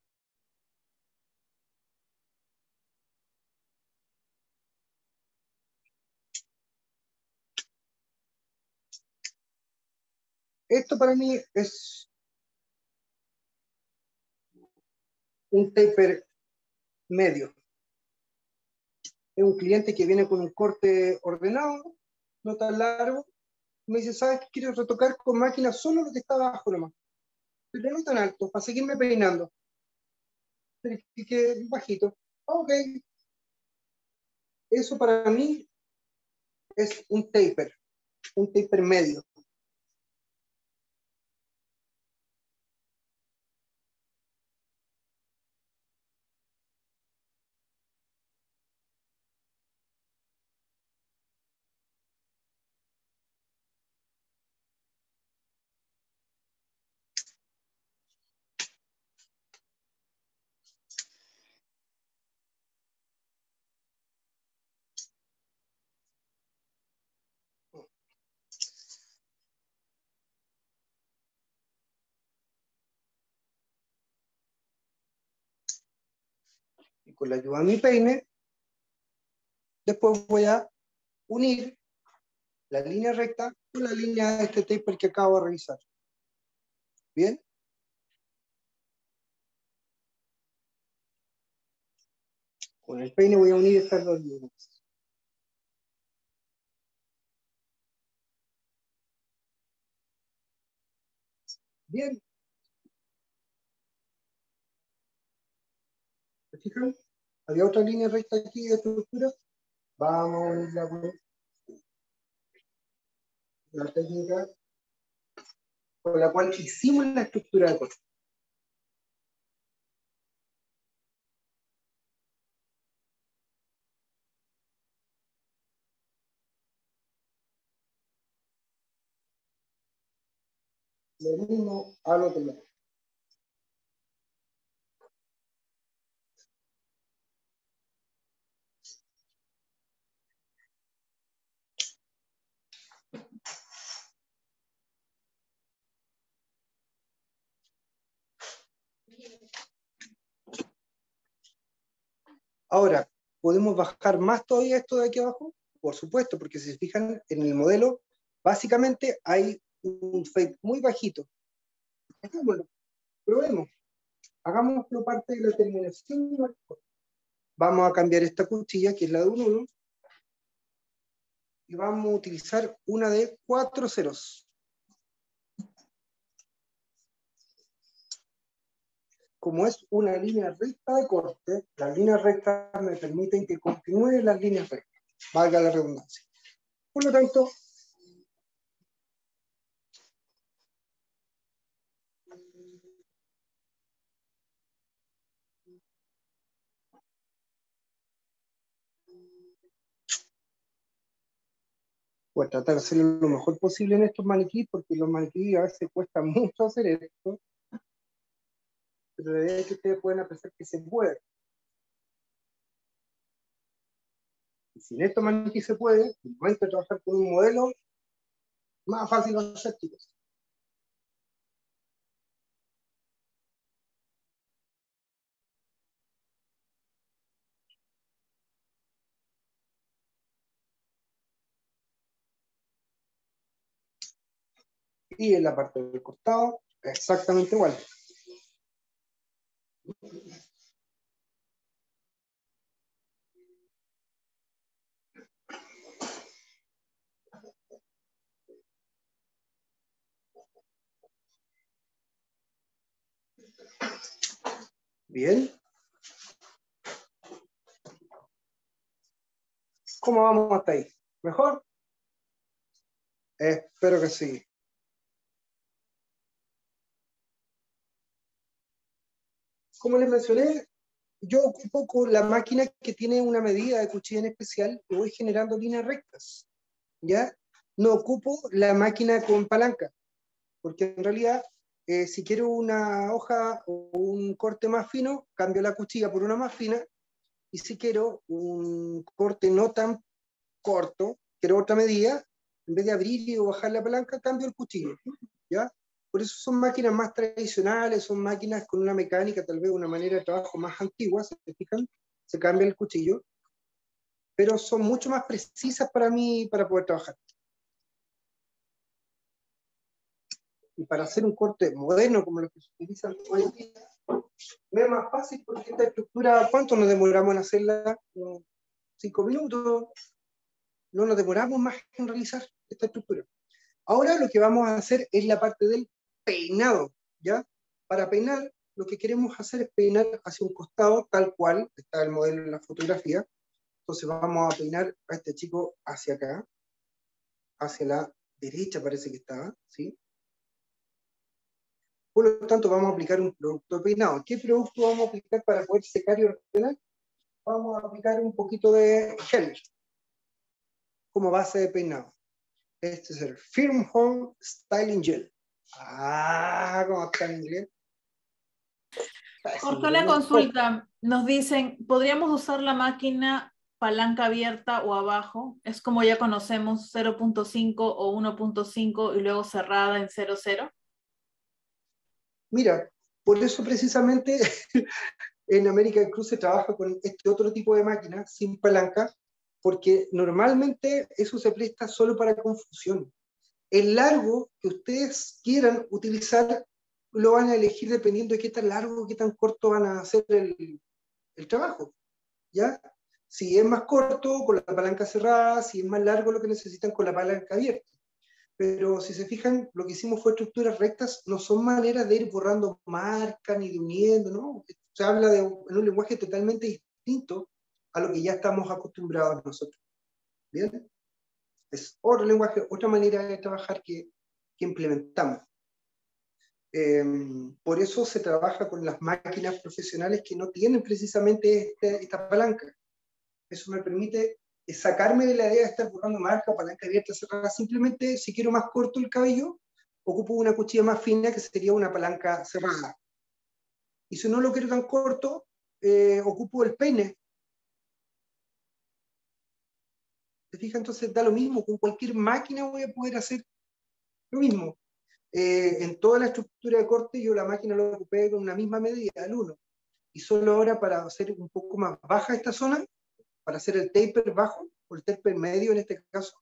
Esto para mí es un taper medio. Es un cliente que viene con un corte ordenado, no tan largo. Me dice, ¿sabes qué? Quiero retocar con máquina solo lo que está abajo nomás. Pero no tan alto, para seguirme peinando. Pero que bajito. Ok. Eso para mí es un taper medio. Y con la ayuda de mi peine, después voy a unir la línea recta con la línea de este taper que acabo de revisar. ¿Bien? Con el peine voy a unir estas dos líneas. Bien. ¿Se fijan? Había otra línea recta aquí de estructura. Vamos a unirla con la técnica con la cual hicimos la estructura de corte. Lo mismo al otro lado. Ahora, ¿podemos bajar más todavía esto de aquí abajo? Por supuesto, porque si se fijan en el modelo, básicamente hay un fade muy bajito. Hagámoslo, probemos. Hagámoslo parte de la terminación. Vamos a cambiar esta cuchilla, que es la de un 1, y vamos a utilizar una de 4 ceros. Como es una línea recta de corte, las líneas rectas me permiten que continúen las líneas rectas, valga la redundancia. Por lo tanto, voy a tratar de hacerlo lo mejor posible en estos maniquíes, porque los maniquíes a veces cuesta mucho hacer esto, pero la idea es que ustedes pueden apreciar que se puede. Y si en estos maniquíes se puede, en el momento de trabajar con un modelo, más fácil va a ser, chicos. Y en la parte del costado, exactamente igual. Bien. ¿Cómo vamos hasta ahí? ¿Mejor? Espero que sí. Como les mencioné, yo ocupo con la máquina que tiene una medida de cuchilla en especial y voy generando líneas rectas. ¿Ya? No ocupo la máquina con palanca, porque en realidad, si quiero una hoja o un corte más fino, cambio la cuchilla por una más fina, y si quiero un corte no tan corto, quiero otra medida, en vez de abrir o bajar la palanca, cambio el cuchillo. ¿Ya? Por eso son máquinas más tradicionales, son máquinas con una mecánica, tal vez una manera de trabajo más antigua, ¿se fijan? Se cambia el cuchillo, pero son mucho más precisas para mí para poder trabajar. Y para hacer un corte moderno como los que se utilizan hoy en día, me es más fácil porque esta estructura, ¿cuánto nos demoramos en hacerla? 5 minutos, no nos demoramos más en realizar esta estructura. Ahora lo que vamos a hacer es la parte del peinado, ¿ya? Para peinar, lo que queremos hacer es peinar hacia un costado, tal cual está el modelo en la fotografía. Entonces vamos a peinar a este chico hacia acá, hacia la derecha parece que estaba, ¿sí? Por lo tanto, vamos a aplicar un producto de peinado. ¿Qué producto vamos a aplicar para poder secar y ordenar? Vamos a aplicar un poquito de gel como base de peinado. Este es el Firm Home Styling Gel. Ah, ¿cómo está en inglés? Jorge, la consulta, nos dicen, ¿podríamos usar la máquina palanca abierta o abajo? Es como ya conocemos 0.5 o 1.5 y luego cerrada en 0.0. Mira, por eso precisamente en American Cruz se trabaja con este otro tipo de máquina sin palanca, porque normalmente eso se presta solo para confusión. El largo que ustedes quieran utilizar lo van a elegir dependiendo de qué tan largo, qué tan corto van a hacer el trabajo, ¿ya? Si es más corto, con la palanca cerrada, si es más largo, lo que necesitan con la palanca abierta. Pero si se fijan, lo que hicimos fue estructuras rectas, no son maneras de ir borrando marcas ni de uniendo, ¿no? Se habla en un lenguaje totalmente distinto a lo que ya estamos acostumbrados nosotros. ¿Bien? Es otro lenguaje, otra manera de trabajar que implementamos. Por eso se trabaja con las máquinas profesionales que no tienen precisamente esta palanca. Eso me permite sacarme de la idea de estar borrando marca, palanca abierta, cerrada. Simplemente, si quiero más corto el cabello, ocupo una cuchilla más fina que sería una palanca cerrada. Y si no lo quiero tan corto, ocupo el peine. ¿Te fijas? Entonces da lo mismo, con cualquier máquina voy a poder hacer lo mismo. En toda la estructura de corte yo la máquina la ocupé con una misma medida, el 1. Y solo ahora para hacer un poco más baja esta zona, para hacer el taper bajo, o el taper medio en este caso,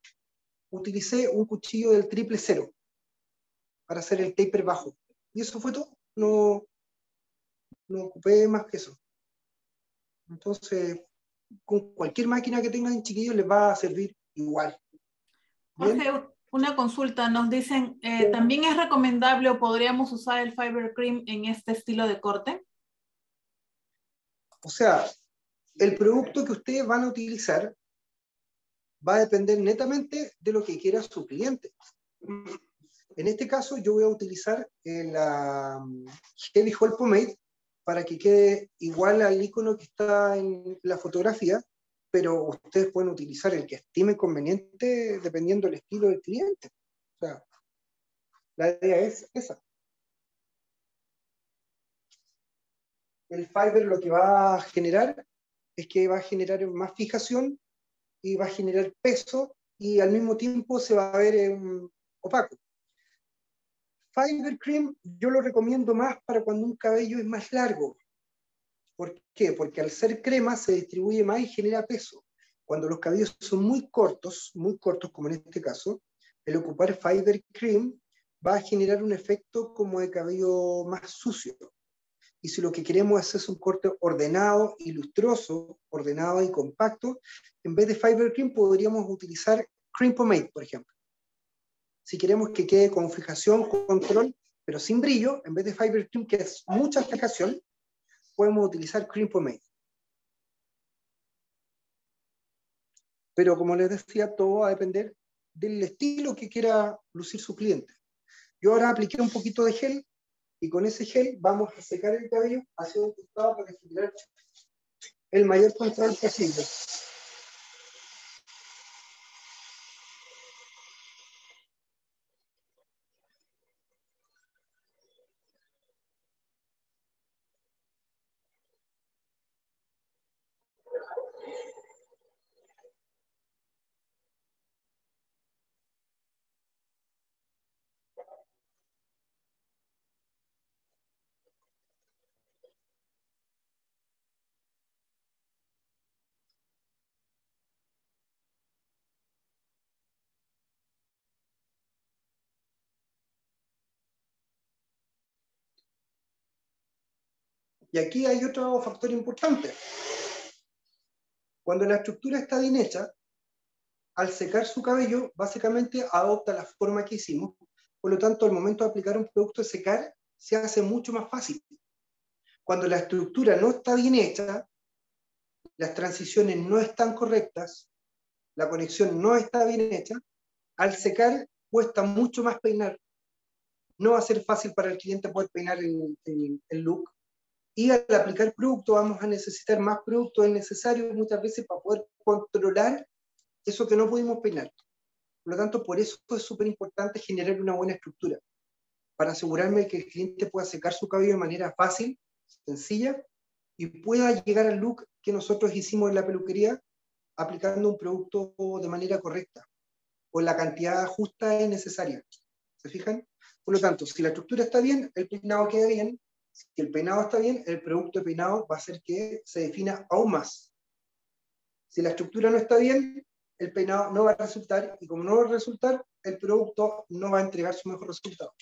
utilicé un cuchillo del 000 para hacer el taper bajo. Y eso fue todo. No ocupé más que eso. Entonces, con cualquier máquina que tengan, chiquillos, les va a servir igual. ¿Bien? Jorge, una consulta. Nos dicen, ¿también es recomendable o podríamos usar el Fiber Cream en este estilo de corte? O sea, el producto que ustedes van a utilizar va a depender netamente de lo que quiera su cliente. En este caso, yo voy a utilizar la Heavy Hole Pomade para que quede igual al icono que está en la fotografía, pero ustedes pueden utilizar el que estimen conveniente dependiendo del estilo del cliente. O sea, la idea es esa. El fiber lo que va a generar es que va a generar más fijación y va a generar peso y al mismo tiempo se va a ver opaco. Fiber Cream yo lo recomiendo más para cuando un cabello es más largo. ¿Por qué? Porque al ser crema se distribuye más y genera peso. Cuando los cabellos son muy cortos como en este caso, el ocupar Fiber Cream va a generar un efecto como de cabello más sucio. Y si lo que queremos es un corte ordenado y lustroso, ordenado y compacto, en vez de Fiber Cream podríamos utilizar Cream Pomade, por ejemplo. Si queremos que quede con fijación, control, pero sin brillo, en vez de Fiber Cream, que es mucha fijación, podemos utilizar Cream Pomade. Pero como les decía, todo va a depender del estilo que quiera lucir su cliente. Yo ahora apliqué un poquito de gel y con ese gel vamos a secar el cabello hacia un costado para generar el mayor control posible. Y aquí hay otro factor importante. Cuando la estructura está bien hecha, al secar su cabello, básicamente adopta la forma que hicimos. Por lo tanto, al momento de aplicar un producto de secar, se hace mucho más fácil. Cuando la estructura no está bien hecha, las transiciones no están correctas, la conexión no está bien hecha, al secar cuesta mucho más peinar. No va a ser fácil para el cliente poder peinar el look. Y al aplicar producto vamos a necesitar más producto, es necesario muchas veces para poder controlar eso que no pudimos peinar. Por lo tanto, por eso es súper importante generar una buena estructura, para asegurarme de que el cliente pueda secar su cabello de manera fácil, sencilla, y pueda llegar al look que nosotros hicimos en la peluquería aplicando un producto de manera correcta, con la cantidad justa y necesaria. ¿Se fijan? Por lo tanto, si la estructura está bien, el peinado queda bien. Si el peinado está bien, el producto de peinado va a hacer que se defina aún más. Si la estructura no está bien, el peinado no va a resultar, y como no va a resultar, el producto no va a entregar su mejor resultado.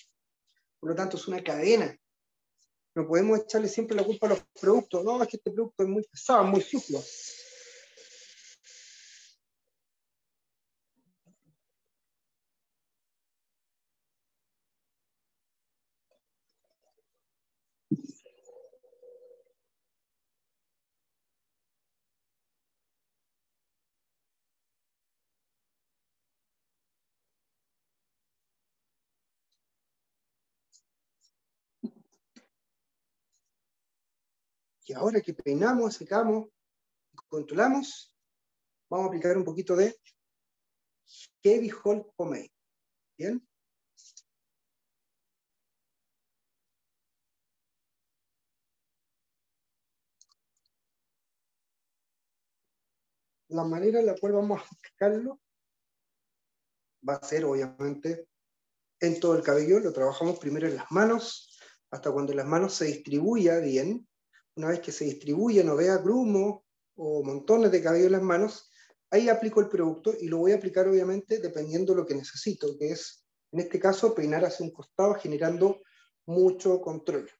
Por lo tanto, es una cadena. No podemos echarle siempre la culpa a los productos. No, es que este producto es muy pesado, muy sucio. Y ahora que peinamos, secamos, controlamos, vamos a aplicar un poquito de Heavy Hole Pomade. ¿Bien? La manera en la cual vamos a aplicarlo va a ser, obviamente, en todo el cabello, lo trabajamos primero en las manos, hasta cuando las manos se distribuya bien. Una vez que se distribuya, no vea grumos o montones de cabello en las manos, ahí aplico el producto y lo voy a aplicar obviamente dependiendo de lo que necesito, que es, en este caso, peinar hacia un costado generando mucho control.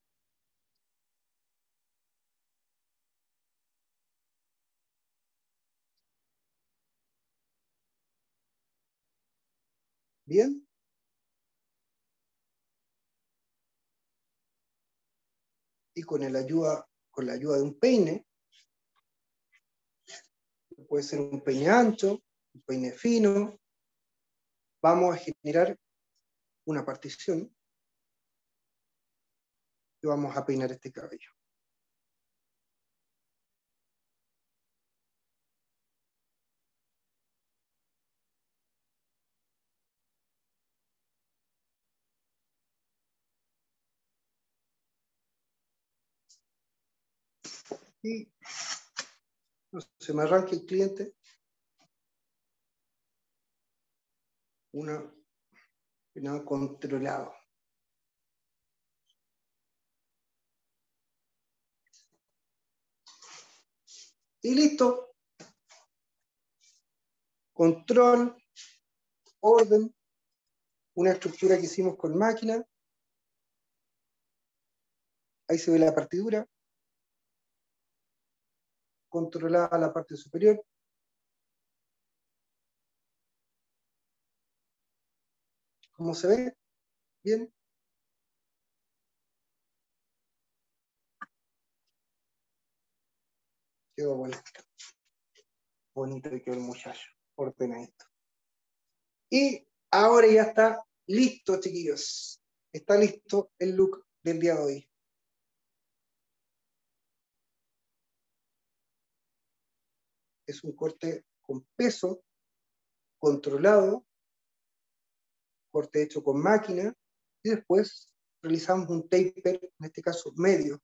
Bien. Y con la ayuda de un peine, puede ser un peine ancho, un peine fino, vamos a generar una partición y vamos a peinar este cabello. Y no se me arranque el cliente. Una peinado controlado. Y listo. Control, orden, una estructura que hicimos con máquina. Ahí se ve la partidura. Controlada la parte superior. ¿Cómo se ve? Bien. Quedó bonito. Bonito que quedó el muchacho. Ordenadito. Y ahora ya está listo, chiquillos. Está listo el look del día de hoy. Es un corte con peso, controlado, corte hecho con máquina, y después realizamos un taper, en este caso medio.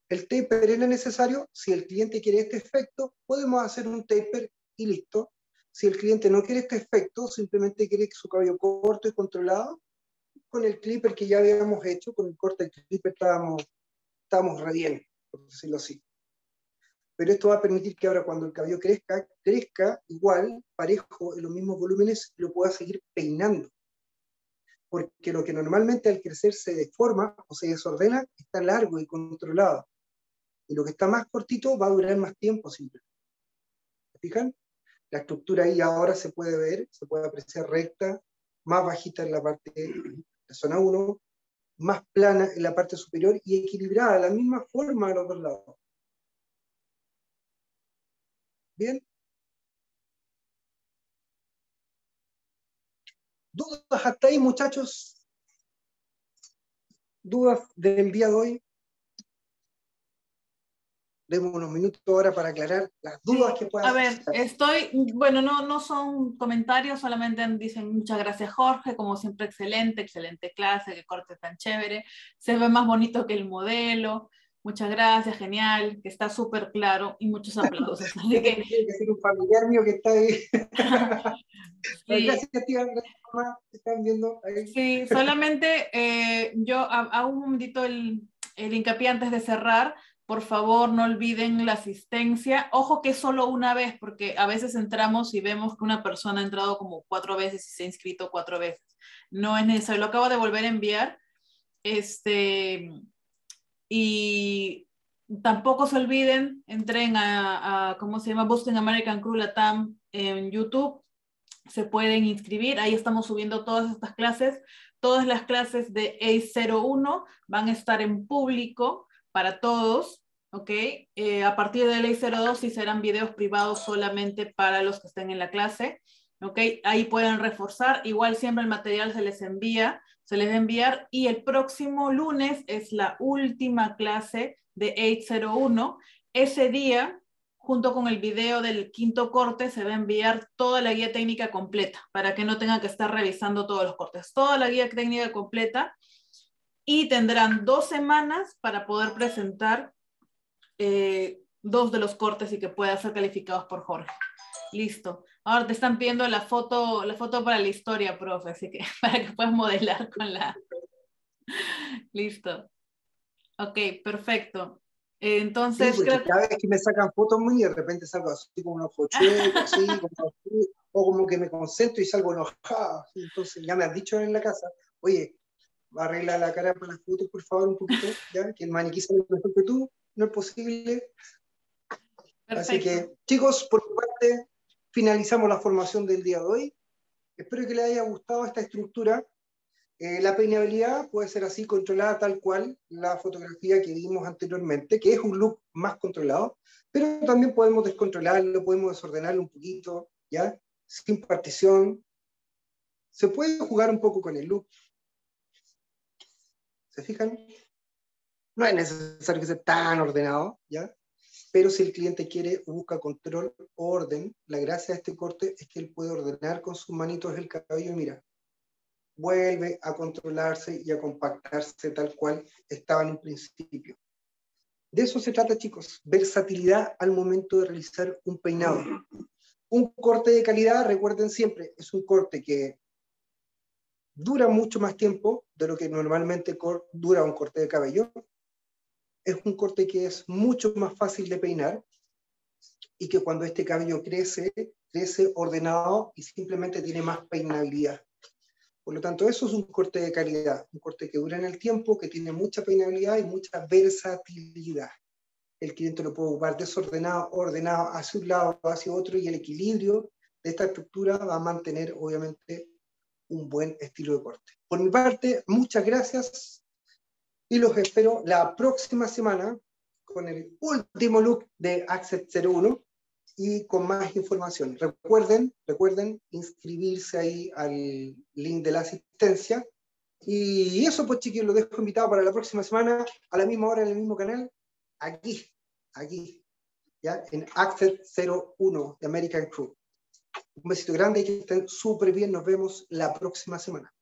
El taper es necesario, si el cliente quiere este efecto, podemos hacer un taper y listo. Si el cliente no quiere este efecto, simplemente quiere su cabello corto y controlado, con el clipper que ya habíamos hecho, con el corte del clipper estábamos re bien, por decirlo así. Pero esto va a permitir que ahora cuando el cabello crezca igual, parejo, en los mismos volúmenes, lo pueda seguir peinando. Porque lo que normalmente al crecer se deforma o se desordena, está largo y controlado. Y lo que está más cortito va a durar más tiempo siempre. ¿Se fijan? La estructura ahí ahora se puede ver, se puede apreciar recta, más bajita en la parte de la zona 1, más plana en la parte superior y equilibrada, de la misma forma a los dos lados. ¿Bien? ¿Dudas hasta ahí, muchachos? ¿Dudas del día de hoy? Demos unos minutos ahora para aclarar las dudas que puedan haber. Bueno, no son comentarios, solamente dicen muchas gracias Jorge, como siempre excelente clase, que corte tan chévere, se ve más bonito que el modelo, muchas gracias, genial, que está súper claro y muchos aplausos. Así que tiene que ser un familiar mío que está ahí. Sí. Gracias, tía, gracias, mamá, que están viendo ahí. Sí, solamente yo hago un momentito el hincapié antes de cerrar. Por favor, no olviden la asistencia. Ojo que es solo una vez, porque a veces entramos y vemos que una persona ha entrado como 4 veces y se ha inscrito 4 veces. No es necesario. Lo acabo de volver a enviar. Y tampoco se olviden, entren ¿cómo se llama? Busquen American Crew Latam en YouTube. Se pueden inscribir, ahí estamos subiendo todas estas clases. Todas las clases de A01 van a estar en público para todos, ¿ok? A partir del A02 sí serán videos privados solamente para los que estén en la clase, ¿ok? Ahí pueden reforzar, igual siempre el material se les va a enviar, y el próximo lunes es la última clase de A01. Ese día, junto con el video del quinto corte, se va a enviar toda la guía técnica completa, para que no tengan que estar revisando todos los cortes. Toda la guía técnica completa, y tendrán 2 semanas para poder presentar 2 de los cortes y que puedan ser calificados por Jorge. Listo. Ahora te están pidiendo la foto para la historia, profe, así que para que puedas modelar con la... Listo. Ok, perfecto. Sí, Entonces, porque creo que... cada vez que me sacan fotos muy y de repente salgo así como un ojo chueco, así, como así, o como que me concentro y salgo enojado. Así. Entonces ya me has dicho en la casa, oye, arregla la cara para las fotos, por favor, un poquito, ya, que el maniquí sale mejor que tú, no es posible. Así Perfecto. que, chicos, por mi parte, finalizamos la formación del día de hoy. Espero que les haya gustado esta estructura. La peinabilidad puede ser así, controlada tal cual la fotografía que vimos anteriormente, que es un look más controlado, pero también podemos descontrolarlo, podemos desordenarlo un poquito, ¿ya? Sin partición. Se puede jugar un poco con el look. ¿Se fijan? No es necesario que sea tan ordenado, ¿ya? Pero si el cliente quiere o busca control o orden, la gracia de este corte es que él puede ordenar con sus manitos el cabello y mira, vuelve a controlarse y a compactarse tal cual estaba en un principio. De eso se trata, chicos, versatilidad al momento de realizar un peinado. Un corte de calidad, recuerden siempre, es un corte que dura mucho más tiempo de lo que normalmente dura un corte de cabello. Es un corte que es mucho más fácil de peinar y que cuando este cabello crece, crece ordenado y simplemente tiene más peinabilidad. Por lo tanto, eso es un corte de calidad, un corte que dura en el tiempo, que tiene mucha peinabilidad y mucha versatilidad. El cliente lo puede ocupar desordenado, ordenado, hacia un lado, hacia otro, y el equilibrio de esta estructura va a mantener, obviamente, un buen estilo de corte. Por mi parte, muchas gracias y los espero la próxima semana con el último look de Access 01 y con más información. Recuerden inscribirse ahí al link de la asistencia. Y eso, pues, chiquillos, los dejo invitados para la próxima semana, a la misma hora, en el mismo canal, aquí, ya, en Access 01 de American Crew. Un besito grande y que estén súper bien. Nos vemos la próxima semana.